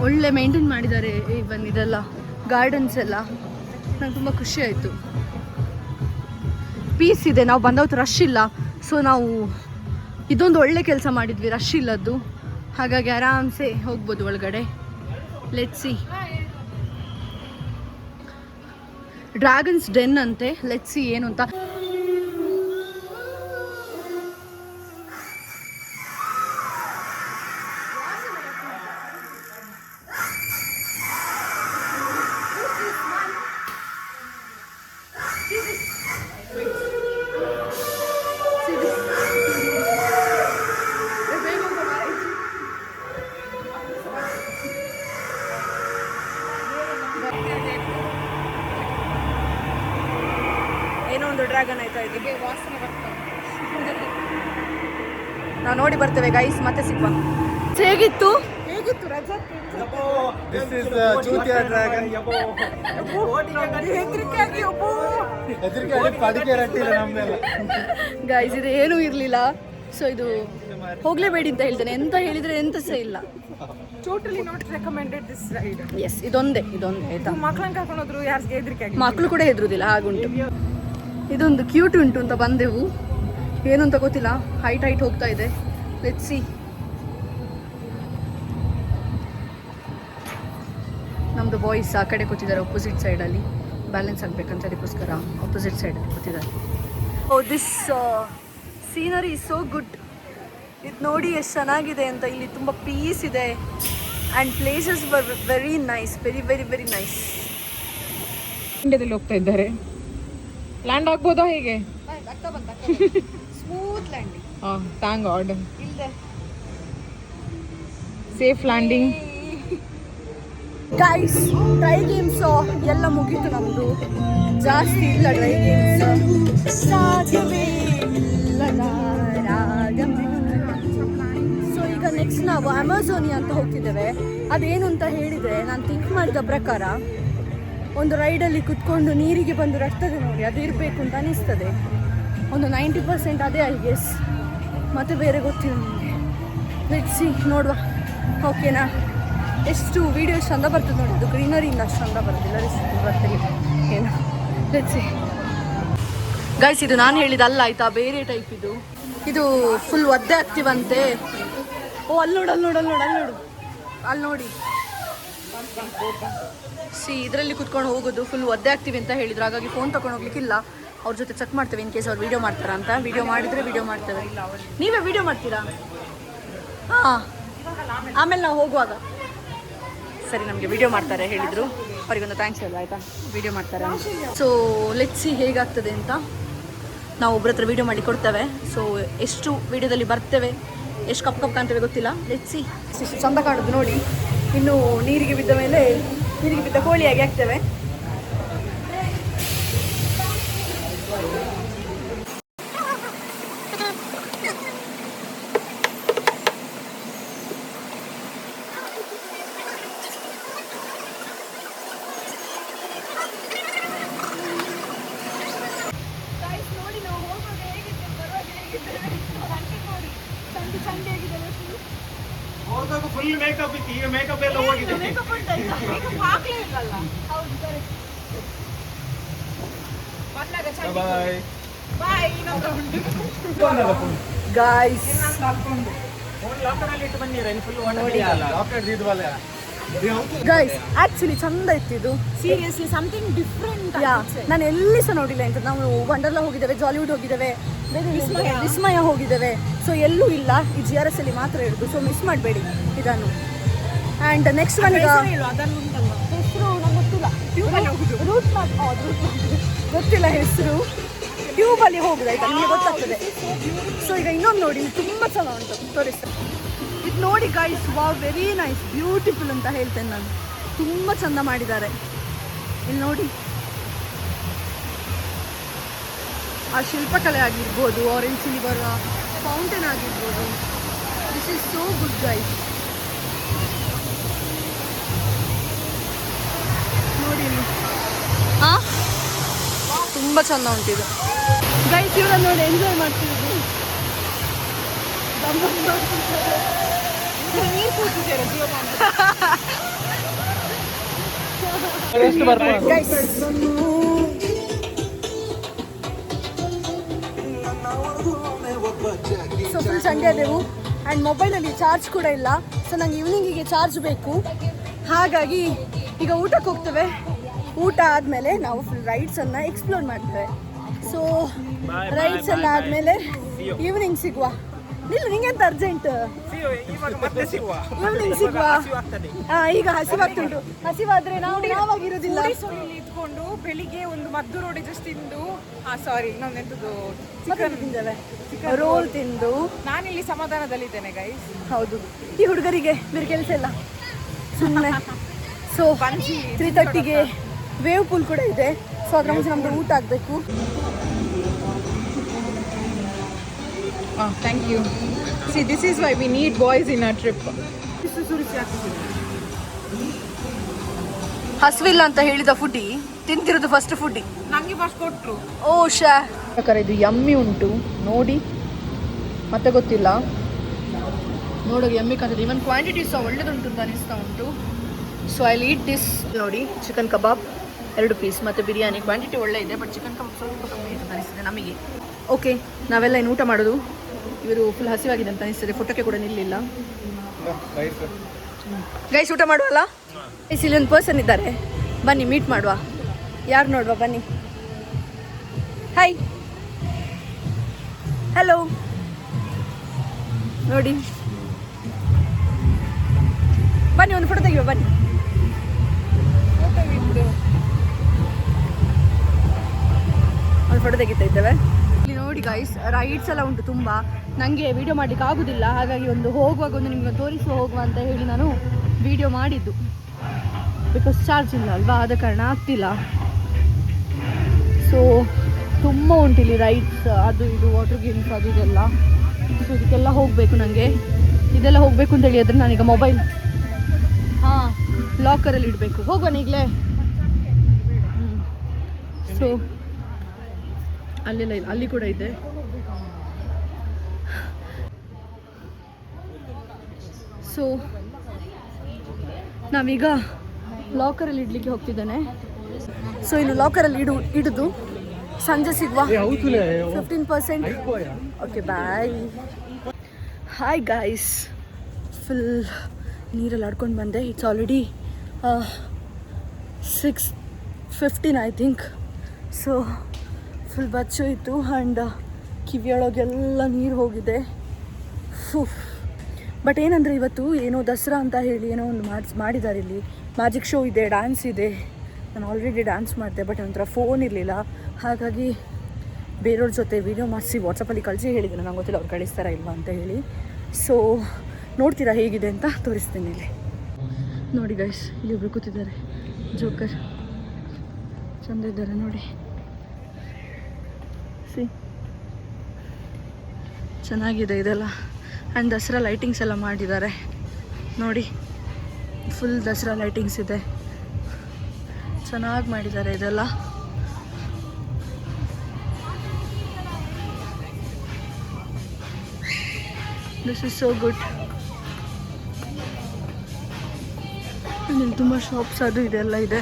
ಒಳ್ಳೆ ಮೇಂಟೈನ್ ಮಾಡಿದ್ದಾರೆ. ಇವನ್ ಇದೆಲ್ಲ ಗಾರ್ಡನ್ಸ್ ಎಲ್ಲ ನಂಗೆ ತುಂಬ ಖುಷಿ ಆಯಿತು. ಪೀಸ್ ಇದೆ, ನಾವು ಬಂದವತ್ತು ರಶ್ ಇಲ್ಲ. ಸೊ ನಾವು ಇದೊಂದು ಒಳ್ಳೆ ಕೆಲಸ ಮಾಡಿದ್ವಿ, ರಶ್ ಇಲ್ಲದ್ದು. ಹಾಗಾಗಿ ಆರಾಮ್ಸೆ ಹೋಗ್ಬೋದು ಒಳಗಡೆ. Let's see. ಡ್ರ್ಯಾಗನ್ಸ್ ಡೆನ್ ಅಂತೆ. ಲೆಟ್ಸ್ ಸಿ ಏನು ಅಂತ. ಏನೋ ಒಂದು ಡ್ರ್ಯಾಗನ್ ಆಯ್ತಾ ಇದಕ್ಕೆ ವಾಸನೆ ಬರ್ತದೆ. ನಾವು ನೋಡಿ ಬರ್ತೇವೆ ಗೈಸ್, ಮತ್ತೆ ಸಿಗುವ. ಹೇಗಿತ್ತು ರಜತ್? ಗೈಸ್ ಇದು ಏನೂ ಇರಲಿಲ್ಲ. ಸೊ ಇದು ಹೋಗ್ಲೇಬೇಡಿ ಅಂತ ಹೇಳ್ತೇನೆ. ಎಂತ ಹೇಳಿದ್ರೆ ಎಂತ ಸಹ ಇಲ್ಲ. Totally not recommended this ride. Yes, ಇದೊಂದೇ ಆಯ್ತಾ. ಮಕ್ಕಳನ್ನ ಕರ್ಕೊಂಡು ಹೋದ್ರು ಯಾರಿಗೆ ಹೆದರಿಕೆ ಆಗಿ, ಮಕ್ಕಳು ಕೂಡ ಹೆದರುದಿಲ್ಲ ಹಾಗುಂಟು. ಇದೊಂದು ಕ್ಯೂಟ್ ಉಂಟು ಅಂತ ಬಂದೆವು, ಏನು ಅಂತ ಗೊತ್ತಿಲ್ಲ. ಹೈಟ್ ಹೋಗ್ತಾ ಇದೆ. Let's see. ನಮ್ಮದು ಬಾಯ್ಸ್ ಆ ಕಡೆ ಕೂತಿದ್ದಾರೆ ಅಪೋಸಿಟ್ ಸೈಡಲ್ಲಿ. ಬ್ಯಾಲೆನ್ಸ್ ಆಗಬೇಕಂತ ಅದಕ್ಕೋಸ್ಕರ ಅಪೋಸಿಟ್ ಸೈಡಲ್ಲಿ ಕೂತಿದ್ದಾರೆ. Oh this scenery is so good. ಇದು ನೋಡಿ ಎಷ್ಟು ಚೆನ್ನಾಗಿದೆ ಅಂತ. ಇಲ್ಲಿ ತುಂಬ ಪೀಸ್ ಇದೆ and places were very nice, very very very nice. ಇಂಡಿಯಾದಲ್ಲಿ ಹೋಗ್ತಾ ಇದ್ದಾರೆ. ಲ್ಯಾಂಡ್ ಆಗ್ಬೋದಾ ಹೇಗೆ? Smooth landing. Thank God. ಇಲ್ಲದೆ safe landing. Guys dry games ಎಲ್ಲ ಮುಗೀತು ನಮ್ಮದು. ಜಾಸ್ತಿ ಇಲ್ಲ ಡ್ರೈ ಗೇಮ್ಸ್. ಸೊ ಈಗ ನೆಕ್ಸ್ಟ್ ನಾವು ಅಮೆಝೋನಿಯಾ ಅಂತ ಹೋಗ್ತಿದ್ದೇವೆ. ಅದೇನು ಅಂತ ಹೇಳಿದರೆ, ನಾನು ಥಿಂಕ್ ಮಾಡಿದ ಪ್ರಕಾರ ಒಂದು ರೈಡಲ್ಲಿ ಕುತ್ಕೊಂಡು ನೀರಿಗೆ ಬಂದು ರಕ್ತದೆ ನೋಡಿ, ಅದು ಇರಬೇಕು ಅಂತ ಅನಿಸ್ತದೆ. ಒಂದು 90% ಅದೇ ಐ ಗೆಸ್. ಮತ್ತು ಬೇರೆ ಗೊತ್ತಿಲ್ಲ ನನಗೆ. ಲೆಟ್ಸ್ ಸಿ, ನೋಡುವ. ಓಕೆನಾ? ಎಷ್ಟು ವೀಡಿಯೋ ಚಂದ ಬರ್ತದೆ ನೋಡಿ. ಇದು ಗ್ರೀನರಿಯಿಂದ ಅಷ್ಟು ಚಂದ ಬರೋದಿಲ್ಲ, ಬರ್ತೀನಿ ಏನು. ಲೆಟ್ಸ್ ಸಿ ಗೈಸ್, ಇದು ನಾನು ಹೇಳಿದಲ್ಲ ಆಯಿತಾ, ಬೇರೆ ಟೈಪ್ ಇದು. ಇದು ಫುಲ್ ಒದ್ದೆ ಆಗ್ತೀವಂತೆ. ಓ ಅಲ್ಲಿ ನೋಡು, ಅಲ್ಲಿ ನೋಡು, ಅಲ್ಲಿ ನೋಡು, ಅಲ್ಲಿ ನೋಡು, ಅಲ್ಲಿ ನೋಡಿ. ಸಿ ಇದರಲ್ಲಿ ಕುತ್ಕೊಂಡು ಹೋಗೋದು. ಫುಲ್ ಒದ್ದೆ ಆಗ್ತೀವಿ ಅಂತ ಹೇಳಿದ್ರು. ಹಾಗಾಗಿ ಫೋನ್ ತೊಗೊಂಡು ಹೋಗ್ಲಿಕ್ಕಿಲ್ಲ. ಅವ್ರ ಜೊತೆ ಚೆಕ್ ಮಾಡ್ತೇವೆ ಇನ್ ಕೇಸ್ ಅವ್ರು ವೀಡಿಯೋ ಮಾಡ್ತಾರಾ ಅಂತ. ವೀಡಿಯೋ ಮಾಡಿದರೆ ವೀಡಿಯೋ ಮಾಡ್ತೇವೆ. ನೀವೇ ವೀಡಿಯೋ ಮಾಡ್ತೀರಾ? ಹಾಂ, ಆಮೇಲೆ ನಾವು ಹೋಗುವಾಗ ಸರಿ ನಮಗೆ ವೀಡಿಯೋ ಮಾಡ್ತಾರೆ ಹೇಳಿದರು. ಅವರಿಗೊಂದು ಥ್ಯಾಂಕ್ಸ್ ಹೇಳಿ ಆಯಿತಾ, ವೀಡಿಯೋ ಮಾಡ್ತಾರೆ. ಸೊ ಲೆಟ್ಸ್ ಸಿ ಹೇಗಾಗ್ತದೆ ಅಂತ. ನಾವು ಒಬ್ಬರ ಹತ್ರ ವೀಡಿಯೋ ಮಾಡಿ ಕೊಡ್ತೇವೆ. ಸೊ ಎಷ್ಟು ವೀಡಿಯೋದಲ್ಲಿ ಬರ್ತೇವೆ, ಎಷ್ಟು ಕಪ್ ಕಾಣ್ತೇವೆ ಗೊತ್ತಿಲ್ಲ. Let's see. ಎಷ್ಟು ಚಂದ ಕಾಣೋದು ನೋಡಿ. ಇನ್ನು ನೀರಿಗೆ ಬಿದ್ದ ಮೇಲೆ ನೀರಿಗೆ ಬಿದ್ದ ಕೋಳಿಯಾಗಿ ಆಗ್ತೇವೆ. ಫುಲ್ ಮೇಕಪ್ ಇತ್ತು, ಈಗ ಮೇಕಪ್ ಎಲ್ಲ ಹೋಗಿದೆ. ಗಾಯ್ಸ್ ಗೈಸ್ ಆಕ್ಚುಲಿ ಚಂದ ಇತ್ತು ಇದು. Seriously something different. ನಾನು ಎಲ್ಲಿ ಸಹ ನೋಡಿಲ್ಲ ಅಂತ. ನಾವು ವಂಡರ್ಲಾ ಹೋಗಿದ್ದೇವೆ, ಜಾಲಿವುಡ್ ಹೋಗಿದ್ದೇವೆ, ವಿಸ್ಮಯ ಹೋಗಿದ್ದೇವೆ. ಸೊ ಎಲ್ಲೂ ಇಲ್ಲ, ಈ GRS ಅಲ್ಲಿ ಮಾತ್ರ ಇರೋದು. ಸೊ ಮಿಸ್ ಮಾಡಬೇಡಿ ಇದನ್ನು. ಆ್ಯಂಡ್ ನೆಕ್ಸ್ಟ್ ಒನ್ ಈಗ ಹೆಸರು ನಂಗೆ ಗೊತ್ತಿಲ್ಲ ಹೆಸರು. ಟ್ಯೂಬಲ್ಲಿ ಹೋಗುದು ಆಯ್ತಾ, ನಿಮಗೆ ಗೊತ್ತಾಗ್ತದೆ. ಸೊ ಈಗ ಇನ್ನೊಂದು ನೋಡಿ, ತುಂಬ ಚೆನ್ನಾಗಿ ಉಂಟು, ತೋರಿಸ್ತಾರೆ. ಇದು ನೋಡಿ guys, wow very nice, beautiful ಅಂತ ಹೇಳ್ತೇನೆ ನಾನು. ತುಂಬ ಚಂದ ಮಾಡಿದ್ದಾರೆ. ಇಲ್ಲಿ ನೋಡಿ, ಆ ಶಿಲ್ಪಕಲೆ ಆಗಿರ್ಬೋದು, ಆರೆಂಜ್ ಸಿಲ್ವರ್ ಫೌಂಟೇನ್ ಆಗಿರ್ಬೋದು. This is so good guys. ನೋಡಿ ಇಲ್ಲಿ, ಹಾಂ ತುಂಬ ಚಂದ ಉಂಟಿದು ಗೈಸ್. ಇವರನ್ನು ನೋಡಿ ಎಂಜಾಯ್ ಮಾಡ್ತಿರೋದು. ನೀರು ಕೂತಿದ್ದೀರ ಜೀವ ಗೈಸ್ ಸೊ ಫುಲ್ ಸಂಡೇ ಅದೆವು ಆ್ಯಂಡ್ ಮೊಬೈಲಲ್ಲಿ ಚಾರ್ಜ್ ಕೂಡ ಇಲ್ಲ. ಸೊ ನಂಗೆ ಈವ್ನಿಂಗಿಗೆ ಚಾರ್ಜ್ ಬೇಕು. ಹಾಗಾಗಿ ಈಗ ಊಟಕ್ಕೆ ಹೋಗ್ತೇವೆ. ಊಟ ಆದಮೇಲೆ ನಾವು ಫುಲ್ ರೈಡ್ಸನ್ನು ಎಕ್ಸ್ಪ್ಲೋರ್ ಮಾಡ್ತೇವೆ. ಸೊ ರೈಡ್ಸ್ ಎಲ್ಲ ಆದಮೇಲೆ ಈವ್ನಿಂಗ್ ಸಿಗುವ. ಇಲ್ಲ ನಿಂಗೆಂತ ಅರ್ಜೆಂಟ್? ಈವ್ನಿಂಗ್ ಸಿಗುವ. ಈಗ ಹಸಿವಾಗ್ತುಂಟು. ಹಸಿವಾದ್ರೆ ನಾವು ಯಾವಾಗಿರೋದಿಲ್ಲ. ಇದ್ಕೊಂಡು ಬೆಳಿಗ್ಗೆ ಒಂದು ಮದ್ದು ರೋಡಿ ಜಸ್ಟ್ ತಿಂದು ಸಾರಿ ಇನ್ನೊಂದೆಂತದ್ದು ಚಿಕನ್ ತಿಂದೇವೆ, ರೋಲ್ ತಿಂದು ನಾನಿಲ್ಲಿ ಸಮಾಧಾನದಲ್ಲಿದ್ದೇನೆ ಗೈಸ್. ಹೌದು, ಈ ಹುಡುಗರಿಗೆ ಬೇರೆ ಕೆಲಸ ಇಲ್ಲ ಸುಮ್ಮನೆ. ಸೊ 3:30ಗೆ ವೇವ್ ಪೂಲ್ ಕೂಡ ಇದೆ. ಸೊ ಅದ್ರ ಮುಂಚೆ ನಮ್ಗೆ ಊಟ ಆಗಬೇಕು. Thank you. See this is why we need boys in a trip. ಹಸಿವಿಲ್ಲ ಅಂತ ಹೇಳಿದ ಫುಡ್ಡಿ ತಿಂತಿರೋದು ಫಸ್ಟ್ ಫುಡ್ಡಿ. ನನಗೆ ಫಸ್ಟ್ ಕೊಟ್ಟರು. ಓ ಶಾ ಇದು ಯಮ್ಮಿ ಉಂಟು ನೋಡಿ, ಮತ್ತೆ ಗೊತ್ತಿಲ್ಲ ನೋಡೋಕೆ ಯಮ್ಮಿ ಕಾಣ್ತದೆ. ಇವನ್ ಕ್ವಾಂಟಿಟಿ ಸಹ ಒಳ್ಳೇದುಂಟು ಅಂತ ಅನಿಸ್ತಾ ಉಂಟು. So I eat this. ನೋಡಿ ಚಿಕನ್ ಕಬಾಬ್ 2 ಪೀಸ್ ಮತ್ತು ಬಿರಿಯಾನಿ ಕ್ವಾಂಟಿಟಿ ಒಳ್ಳೆ ಇದೆ. ಬಟ್ ಚಿಕನ್ ಕಬಾಬ್ ಸ್ವಲ್ಪ ಕಮ್ಮಿ ಅಂತ ಅನಿಸ್ತದೆ ನಮಗೆ. ಓಕೆ, ನಾವೆಲ್ಲ ಇನ್ನು ಊಟ ಮಾಡೋದು. ಇವರು ಫುಲ್ ಹಸಿವಾಗಿದೆ ಅಂತ ಅನಿಸ್ತದೆ. ಫೋಟೋಕ್ಕೆ ಕೂಡ ನಿಲ್ಲಿಲ್ಲ. ಗೈಸ್ ಊಟ ಮಾಡುವಲ್ಲ? ಗೈಸ್ ಇಲ್ಲೊಂದು ಪರ್ಸನ್ ಇದ್ದಾರೆ, ಬನ್ನಿ ಮೀಟ್ ಮಾಡುವ. ಯಾರು ನೋಡುವ ಬನ್ನಿ. Hi, hello. ನೋಡಿ ಬನ್ನಿ ಒಂದು ಫೋಟೋ ತೆಗಿಯುವ ಬನ್ನಿ. ಒಂದು ಫೋಟೋ ತೆಗಿತಾ ಇದ್ದೇವೆ. ಇಲ್ಲಿ ನೋಡಿ ಗೈಸ್ ರೈಡ್ಸ್ ಎಲ್ಲ ಉಂಟು ತುಂಬ. ನನಗೆ ವಿಡಿಯೋ ಮಾಡಲಿಕ್ಕೆ ಆಗೋದಿಲ್ಲ, ಹಾಗಾಗಿ ಒಂದು ಹೋಗುವಾಗ ಒಂದು ನಿಮಗೆ ತೋರಿಸುವ ಹೋಗುವ ಅಂತ ಹೇಳಿ ನಾನು ವಿಡಿಯೋ ಮಾಡಿದ್ದು. ಬಿಕಾಸ್ ಚಾರ್ಜ್ ಇಲ್ಲ ಅಲ್ವಾ, ಆದ ಕಾರಣ ಆಗ್ತಿಲ್ಲ. ಸೊ ತುಂಬ ಉಂಟು ಇಲ್ಲಿ ರೈಡ್ಸ್, ಅದು ಇದು ವಾಟರ್ ಗೇಮ್ಸ್ ಅದು ಇದೆಲ್ಲ. ಸೊ ಇದಕ್ಕೆಲ್ಲ ಹೋಗಬೇಕು ನನಗೆ. ಇದೆಲ್ಲ ಹೋಗಬೇಕು ಅಂತ ಹೇಳಿದ್ರೆ ನಾನೀಗ ಮೊಬೈಲ್ ಲಾಕರಲ್ಲಿ ಇಡಬೇಕು. ಹೋಗೋಣ ಈಗಲೇ. ಸೊ ಅಲ್ಲೆಲ್ಲ ಇಲ್ಲ, ಅಲ್ಲಿ ಕೂಡ ಇದೆ. ಸೊ ನಾವೀಗ ಲಾಕರಲ್ಲಿ ಇಡಲಿಕ್ಕೆ ಹೋಗ್ತಿದ್ದೇನೆ. ಸೊ ಇನ್ನು ಲಾಕರಲ್ಲಿ ಇಡುದು ಸಂಜೆ ಸಿಗುವ 15%. Okay bye. Hi guys, full ನೀರಲ್ಲಿ ಆಡ್ಕೊಂಡು ಬಂದೆ. It's already 6:15 I think. So full ಬಚ್ಚೋಯಿತು ಆ್ಯಂಡ್ ಕಿವಿಯೊಳಗೆಲ್ಲ ನೀರು ಹೋಗಿದೆ. ಬಟ್ ಏನಂದರೆ ಇವತ್ತು ಏನೋ ದಸರಾ ಅಂತ ಹೇಳಿ ಏನೋ ಒಂದು ಮಾಡಿದ್ದಾರೆ. ಇಲ್ಲಿ ಮ್ಯಾಜಿಕ್ ಶೋ ಇದೆ, ಡ್ಯಾನ್ಸ್ ಇದೆ. ನಾನು ಆಲ್ರೆಡಿ ಡ್ಯಾನ್ಸ್ ಮಾಡಿದೆ, ಬಟ್ ಒಂಥರ ಫೋನ್ ಇರಲಿಲ್ಲ. ಹಾಗಾಗಿ ಬೇರೆಯವ್ರ ಜೊತೆ ವೀಡಿಯೋ ಮಾಡಿಸಿ ವಾಟ್ಸಪ್ಪಲ್ಲಿ ಕಳಿಸಿ ಹೇಳಿದ್ದೀನಿ. ನಂಗೆ ಗೊತ್ತಿಲ್ಲ ಅವ್ರು ಕಳಿಸ್ತಾರಾ ಇಲ್ವಾ ಅಂತ ಹೇಳಿ. ಸೊ ನೋಡ್ತೀರಾ ಹೇಗಿದೆ ಅಂತ ತೋರಿಸ್ತೀನಿ. ಇಲ್ಲಿ ನೋಡಿ ಗೈಸ್, ಇಲ್ಲಿ ಒಬ್ರು ಕೂತಿದ್ದಾರೆ, ಜೋಕರ್ ಚಂದ ಇದ್ದಾರೆ ನೋಡಿ. ಸಿ ಚೆನ್ನಾಗಿದೆ ಇದೆಲ್ಲ. ಆ್ಯಂಡ್ ದಸರಾ ಲೈಟಿಂಗ್ಸ್ ಎಲ್ಲ ಮಾಡಿದ್ದಾರೆ ನೋಡಿ. ಫುಲ್ ದಸರಾ ಲೈಟಿಂಗ್ಸ್ ಇದೆ, ಚೆನ್ನಾಗಿ ಮಾಡಿದ್ದಾರೆ ಇದೆಲ್ಲ. This is so good. ಇಲ್ಲಿ ತುಂಬ ಶಾಪ್ಸ್ ಅದು ಇದೆಲ್ಲ ಇದೆ.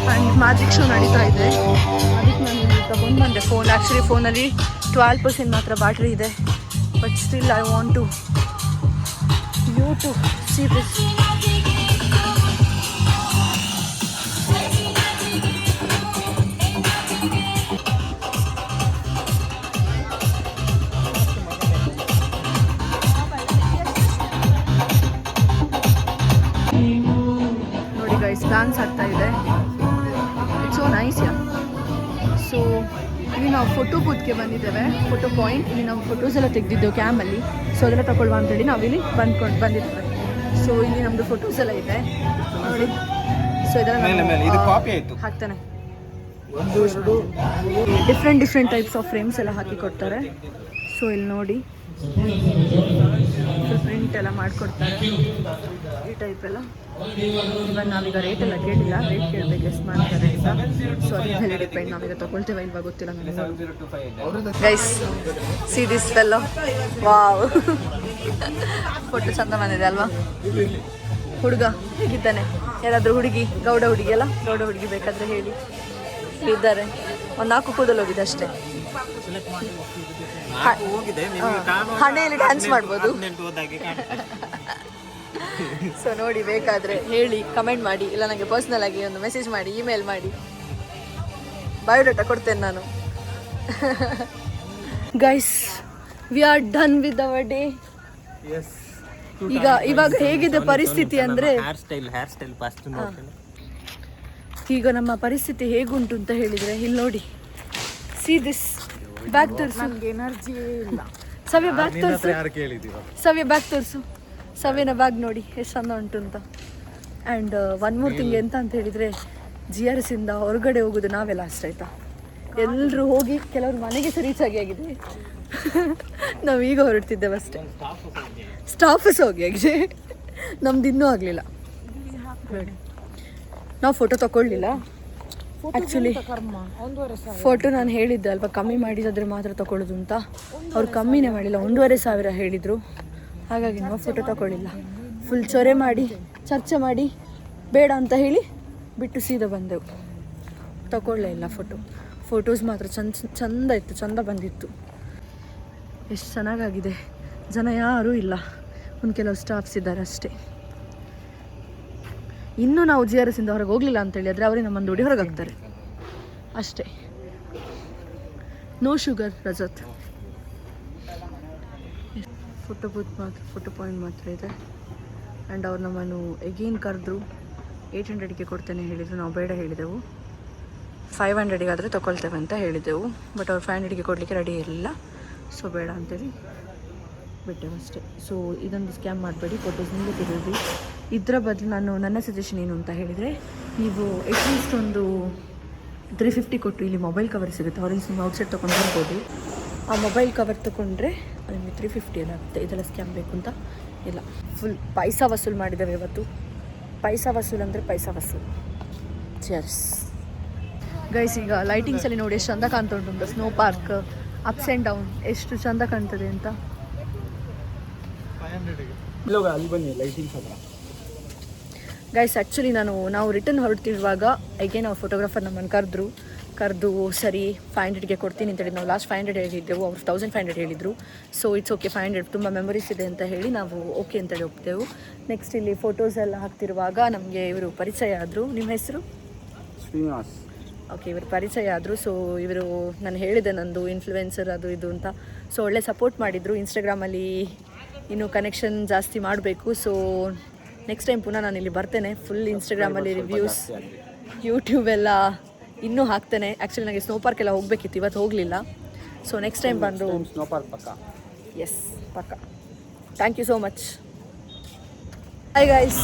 ಆ್ಯಂಡ್ ಮ್ಯಾಜಿಕ್ ಶೋ ನಡೀತಾ ಇದೆ. ಅದಕ್ಕೆ ನಾನು ಇಲ್ಲಿ ತಗೊಂಡು ಬಂದೆ ಫೋನ್. ಆ್ಯಕ್ಚುಲಿ ಫೋನಲ್ಲಿ 12% ಮಾತ್ರ ಬ್ಯಾಟ್ರಿ ಇದೆ. But still I want to see this. ನೋಡಿ ಗೈಸ್, ಡ್ಯಾನ್ಸ್ ಆಗ್ತಾ ಇದೆ. It's so nice yeah. So ಇಲ್ಲಿ ನಾವು ಫೋಟೋ ಬೂತ್ಗೆ ಬಂದಿದ್ದೇವೆ, ಫೋಟೋ ಪಾಯಿಂಟ್. ಇಲ್ಲಿ ನಾವು ಫೋಟೋಸ್ ಎಲ್ಲ ತೆಗೆದಿದ್ದೆವು ಕ್ಯಾಮಲ್ಲಿ. ಸೊ ಅದೆಲ್ಲ ತಗೊಳ್ಳುವ ಅಂತೇಳಿ ನಾವಿಲ್ಲಿ ಬಂದಿದ್ದೇವೆ. ಸೊ ಇಲ್ಲಿ ನಮ್ಮದು ಫೋಟೋಸ್ ಎಲ್ಲ ಇದೆ ನೋಡಿ. ಸೊ ಇದೆಲ್ಲ ಹಾಕ್ತಾನೆ. ಡಿಫ್ರೆಂಟ್ ಟೈಪ್ಸ್ ಆಫ್ ಫ್ರೇಮ್ಸ್ ಎಲ್ಲ ಹಾಕಿ ಕೊಡ್ತಾರೆ. ಸೊ ಇಲ್ಲಿ ನೋಡಿ ಪ್ರಿಂಟ್ ಎಲ್ಲ ಮಾಡಿಕೊಡ್ತಾರೆ ಈ ಟೈಪ್ ಎಲ್ಲ. ಇವನ್ ನಾವೀಗ ರೇಟ್ ಎಲ್ಲ ಕೇಳಿಲ್ಲ, ರೇಟ್ ಕೇಳಬೇಕು ಎಷ್ಟು ಮಾಡ್ತಾರೆ ಅಂತ. ಸೊ ಅದ್ರ ಮೇಲೆ ಡಿಪೆಂಡ್, ನಾವೀಗ ತೊಗೊಳ್ತೇವೆ ಇಲ್ವಾ ಗೊತ್ತಿಲ್ಲ ನನಗೆ. Guys see this fellow, wow photo ಚಂದ ಬಂದಿದೆ ಅಲ್ವಾ? ಹುಡುಗ ಹೇಗಿದ್ದಾನೆ? ಯಾರಾದರೂ ಹುಡುಗಿ, ಗೌಡ ಹುಡುಗಿ ಅಲ್ಲ, ಗೌಡ ಹುಡುಗಿ ಬೇಕಾದರೆ ಹೇಳಿ ಇದ್ದಾರೆ. ಒಂದು 4 ಕೂದಲು ಹೋಗಿದೆ ಅಷ್ಟೇ. ಹಣೆಯಲ್ಲಿ ಡ್ಯಾನ್ಸ್ ಮಾಡ್ಬೋದು. ಸೊ ನೋಡಿ, ಬೇಕಾದರೆ ಹೇಳಿ, ಕಮೆಂಟ್ ಮಾಡಿ, ಇಲ್ಲ ನನಗೆ ಪರ್ಸ್ನಲ್ ಆಗಿ ಒಂದು ಮೆಸೇಜ್ ಮಾಡಿ, ಇಮೇಲ್ ಮಾಡಿ, ಬಯೋಡಾಟಾ ಕೊಡ್ತೇನೆ ನಾನು. Guys we are done with our day. ಇವಾಗ ಹೇಗಿದೆ ಪರಿಸ್ಥಿತಿ ಅಂದರೆ, ಈಗ ನಮ್ಮ ಪರಿಸ್ಥಿತಿ ಹೇಗುಂಟು ಅಂತ ಹೇಳಿದರೆ, ಇಲ್ಲಿ ನೋಡಿ, ಸಿ ದಿಸ್ ಬ್ಯಾಗ್ ತೋರಿಸು. ಎನರ್ಜಿ ಇಲ್ಲ. ಸವ್ಯ ಬ್ಯಾಗ್ ತೋರಿಸು, ಸವ್ಯ ಬ್ಯಾಗ್ ತೋರಿಸು. ಸವ್ಯನ ಬ್ಯಾಗ್ ನೋಡಿ ಎಷ್ಟು ಚಂದ ಉಂಟು ಅಂತ. ಆ್ಯಂಡ್ ಒನ್ ಮೋರ್ ಥಿಂಗ್ ಎಂತ ಅಂತ ಹೇಳಿದರೆ, GRS ಇಂದ ಹೊರಗಡೆ ಹೋಗೋದು ನಾವೇ ಲಾಸ್ಟ್ ಆಯಿತಾ. ಎಲ್ಲರೂ ಹೋಗಿ ಕೆಲವರು ಮನೆಗೆ ಸಹ ರೀಚ್ ಆಗಿದೆ. ನಾವು ಈಗ ಹೊರಡ್ತಿದ್ದೇವೆ ಅಷ್ಟೇ. ಸ್ಟಾಫಸ್ ಹೋಗಿ ಆಗಿದೆ, ನಮ್ದು ಇನ್ನೂ ಆಗಲಿಲ್ಲ ನೋಡಿ. ನಾವು ಫೋಟೋ ತಗೊಳ್ಳಿಲ್ಲ ಆ್ಯಕ್ಚುಲಿ. ಫೋಟೋ ನಾನು ಹೇಳಿದ್ದೆ ಅಲ್ವಾ, ಕಮ್ಮಿ ಮಾಡಿದ್ರೆ ಮಾತ್ರ ತಗೊಳ್ಳೋದು ಅಂತ. ಅವ್ರು ಕಮ್ಮಿನೇ ಮಾಡಿಲ್ಲ, 1,500 ಹೇಳಿದರು. ಹಾಗಾಗಿ ನಾವು ಫೋಟೋ ತಗೊಳ್ಳಿಲ್ಲ. ಫುಲ್ ಚೊರೆ ಮಾಡಿ, ಚರ್ಚೆ ಮಾಡಿ, ಬೇಡ ಅಂತ ಹೇಳಿ ಬಿಟ್ಟು ಸೀದಾ ಬಂದೆವು. ತಗೊಳ್ಳೇ ಇಲ್ಲ ಫೋಟೋಸ್ ಮಾತ್ರ ಚಂದ ಇತ್ತು, ಚಂದ ಬಂದಿತ್ತು. ಎಷ್ಟು ಚೆನ್ನಾಗಾಗಿದೆ. ಜನ ಯಾರೂ ಇಲ್ಲ, ಒಂದು ಕೆಲವು ಸ್ಟಾಫ್ಸ್ ಇದ್ದಾರೆ ಅಷ್ಟೇ. ಇನ್ನೂ ನಾವು GRS ಇಂದ ಹೊರಗೆ ಹೋಗಲಿಲ್ಲ ಅಂತೇಳಿ ಆದರೆ ಅವರೇ ನಮ್ಮನ್ನು ನೋಡಿ ಹೊರಗೆ ಹಾಕ್ತಾರೆ ಅಷ್ಟೇ. No sugar Rajat. Photo booth ಮಾತ್ರ, ಫೋಟೋ ಪಾಯಿಂಟ್ ಮಾತ್ರ ಇದೆ. ಆ್ಯಂಡ್ ಅವ್ರು ನಮ್ಮನ್ನು ಎಗೇನ್ ಕರೆದ್ರು. 800ಗೆ ಕೊಡ್ತೇನೆ ಹೇಳಿದರು, ನಾವು ಬೇಡ ಹೇಳಿದೆವು. 500ಗೆ ಆದರೆ ತೊಗೊಳ್ತೇವೆ ಅಂತ ಹೇಳಿದೆವು. ಬಟ್ ಅವ್ರು 500ಗೆ ಕೊಡಲಿಕ್ಕೆ ರೆಡಿ ಇರಲಿಲ್ಲ. ಸೊ ಬೇಡ ಅಂತೇಳಿ ಬಿಟ್ಟೆವು ಅಷ್ಟೇ. ಸೊ ಇದೊಂದು ಸ್ಕ್ಯಾಮ್ ಮಾಡಬೇಡಿ, ಫೋಟೋಸ್ ನಿಮಗೆ ತೆಗೆದು. ಇದರ ಬದಲು ನನ್ನ ಸಜೆಷನ್ ಏನು ಅಂತ ಹೇಳಿದರೆ, ನೀವು ಅಟ್ಲೀಸ್ಟ್ ಒಂದು 350 ಕೊಟ್ಟು ಇಲ್ಲಿ ಮೊಬೈಲ್ ಕವರ್ ಸಿಗುತ್ತೆ, ಆರೆಂಜ್ ನೀವು ಔಟ್ಸೈಡ್ ತೊಗೊಂಡು ಬರ್ಬೋದು. ಆ ಮೊಬೈಲ್ ಕವರ್ ತೊಗೊಂಡ್ರೆ ನಿಮಗೆ 350 ಎಲ್ಲ ಆಗುತ್ತೆ. ಇದೆಲ್ಲ ಸ್ಕ್ಯಾಮ್ ಬೇಕು ಅಂತ ಇಲ್ಲ. ಫುಲ್ ಪೈಸಾ ವಸೂಲು ಮಾಡಿದ್ದೇವೆ ಇವತ್ತು. ಪೈಸಾ ವಸೂಲು ಅಂದರೆ ಪೈಸಾ ವಸೂಲು. Cheers guys. ಈಗ ಲೈಟಿಂಗ್ಸಲ್ಲಿ ನೋಡಿ ಎಷ್ಟು ಚಂದ ಕಾಣ್ತಾ ಉಂಟು. Snow park ups and down ಎಷ್ಟು ಚಂದ ಕಾಣ್ತದೆ ಅಂತ. ಗೈಸ್ ಆ್ಯಕ್ಚುಲಿ ನಾವು ರಿಟರ್ನ್ ಹೊರಡ್ತಿರುವಾಗ ಅಗೇನ್ ನಾವು ಫೋಟೋಗ್ರಾಫರ್ ನಮ್ಮನ್ನು ಕರೆದು ಸರಿ 500ಗೆ ಕೊಡ್ತೀನಿ ಅಂತೇಳಿ. ನಾವು ಲಾಸ್ಟ್ 500 ಹೇಳಿದ್ದೆವು, ಅವ್ರು 1500 ಹೇಳಿದರು. ಸೊ ಇಟ್ಸ್ ಓಕೆ, 500 ತುಂಬ ಮೆಮೊರೀಸ್ ಇದೆ ಅಂತ ಹೇಳಿ ನಾವು ಓಕೆ ಅಂತೇಳಿ ಒಪ್ಪಿದೆವು. ನೆಕ್ಸ್ಟ್ ಇಲ್ಲಿ ಫೋಟೋಸ್ ಎಲ್ಲ ಹಾಕ್ತಿರುವಾಗ ನಮಗೆ ಇವರು ಪರಿಚಯ ಆದರು. ನಿಮ್ಮ ಹೆಸರು? ಶ್ರೀನಿವಾಸ್. ಓಕೆ, ಇವರು ಪರಿಚಯ ಆದರು. ಸೊ ಇವರು ನಾನು ಹೇಳಿದೆ ನಂದು ಇನ್ಫ್ಲುಯೆನ್ಸರ್ ಅದು ಇದು ಅಂತ. ಸೊ ಒಳ್ಳೆ ಸಪೋರ್ಟ್ ಮಾಡಿದರು. ಇನ್ಸ್ಟಾಗ್ರಾಮಲ್ಲಿ ಇನ್ನೂ ಕನೆಕ್ಷನ್ ಜಾಸ್ತಿ ಮಾಡಬೇಕು. ಸೊ ನೆಕ್ಸ್ಟ್ ಟೈಮ್ ಪುನಃ ನಾನು ಇಲ್ಲಿ ಬರ್ತೇನೆ. ಫುಲ್ ಇನ್ಸ್ಟಾಗ್ರಾಮಲ್ಲಿ ರಿವ್ಯೂಸ್, ಯೂಟ್ಯೂಬ್ ಎಲ್ಲ ಇನ್ನೂ ಹಾಕ್ತೇನೆ. ಆ್ಯಕ್ಚುಲಿ ನನಗೆ ಸ್ನೋ ಪಾರ್ಕ್ ಎಲ್ಲ ಹೋಗಬೇಕಿತ್ತು, ಇವತ್ತು ಹೋಗಲಿಲ್ಲ. ಸೊ ನೆಕ್ಸ್ಟ್ ಟೈಮ್ ಬಂದು ಸ್ನೋ ಪಾರ್ಕ್ ಪಕ್ಕ. ಎಸ್ ಪಕ್ಕ. Thank you so much. Hi guys,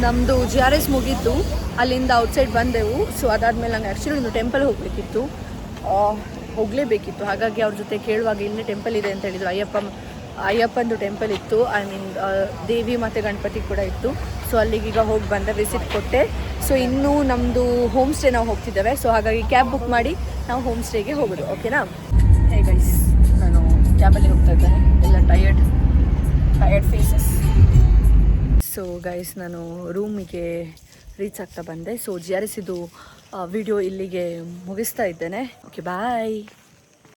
ನಮ್ಮದು GRS ಮುಗೀತು, ಅಲ್ಲಿಂದ ಔಟ್ಸೈಡ್ ಬಂದೆವು. ಸೊ ಅದಾದಮೇಲೆ ನಂಗೆ ಆ್ಯಕ್ಚುಲಿ ಒಂದು ಟೆಂಪಲ್ ಹೋಗಲೇಬೇಕಿತ್ತು. ಹಾಗಾಗಿ ಅವ್ರ ಜೊತೆ ಕೇಳುವಾಗ ಇಲ್ಲೇ ಟೆಂಪಲ್ ಇದೆ ಅಂತ ಹೇಳಿದರು. ಅಯ್ಯಪ್ಪಂದು ಟೆಂಪಲ್ ಇತ್ತು. ಐ ಮೀನ್ ದೇವಿ ಮತ್ತು ಗಣಪತಿ ಕೂಡ ಇತ್ತು. ಸೊ ಅಲ್ಲಿಗೀಗ ಹೋಗಿ ಬಂದೆ, ವಿಸಿಟ್ ಕೊಟ್ಟೆ. ಸೊ ಇನ್ನೂ ನಮ್ಮದು ಹೋಮ್ ಸ್ಟೇ ನಾವು ಹೋಗ್ತಿದ್ದೇವೆ. ಸೊ ಹಾಗಾಗಿ ಕ್ಯಾಬ್ ಬುಕ್ ಮಾಡಿ ನಾವು ಹೋಮ್ ಸ್ಟೇಗೆ ಹೋಗೋದು. ಓಕೆನಾ? ಹೇ ಗೈಸ್, ನಾನು ಕ್ಯಾಬಲ್ಲಿ ಹೋಗ್ತಾ ಇದ್ದೇನೆ. ಎಲ್ಲ ಟಯರ್ಡ್ ಫೇಸಸ್. ಸೊ ಗೈಸ್, ನಾನು ರೂಮಿಗೆ ರೀಚ್ ಆಗ್ತಾ ಬಂದೆ. ಸೊ GRS ಇದು ವಿಡಿಯೋ ಇಲ್ಲಿಗೆ ಮುಗಿಸ್ತಾ ಇದ್ದೇನೆ. ಓಕೆ, ಬಾಯ್.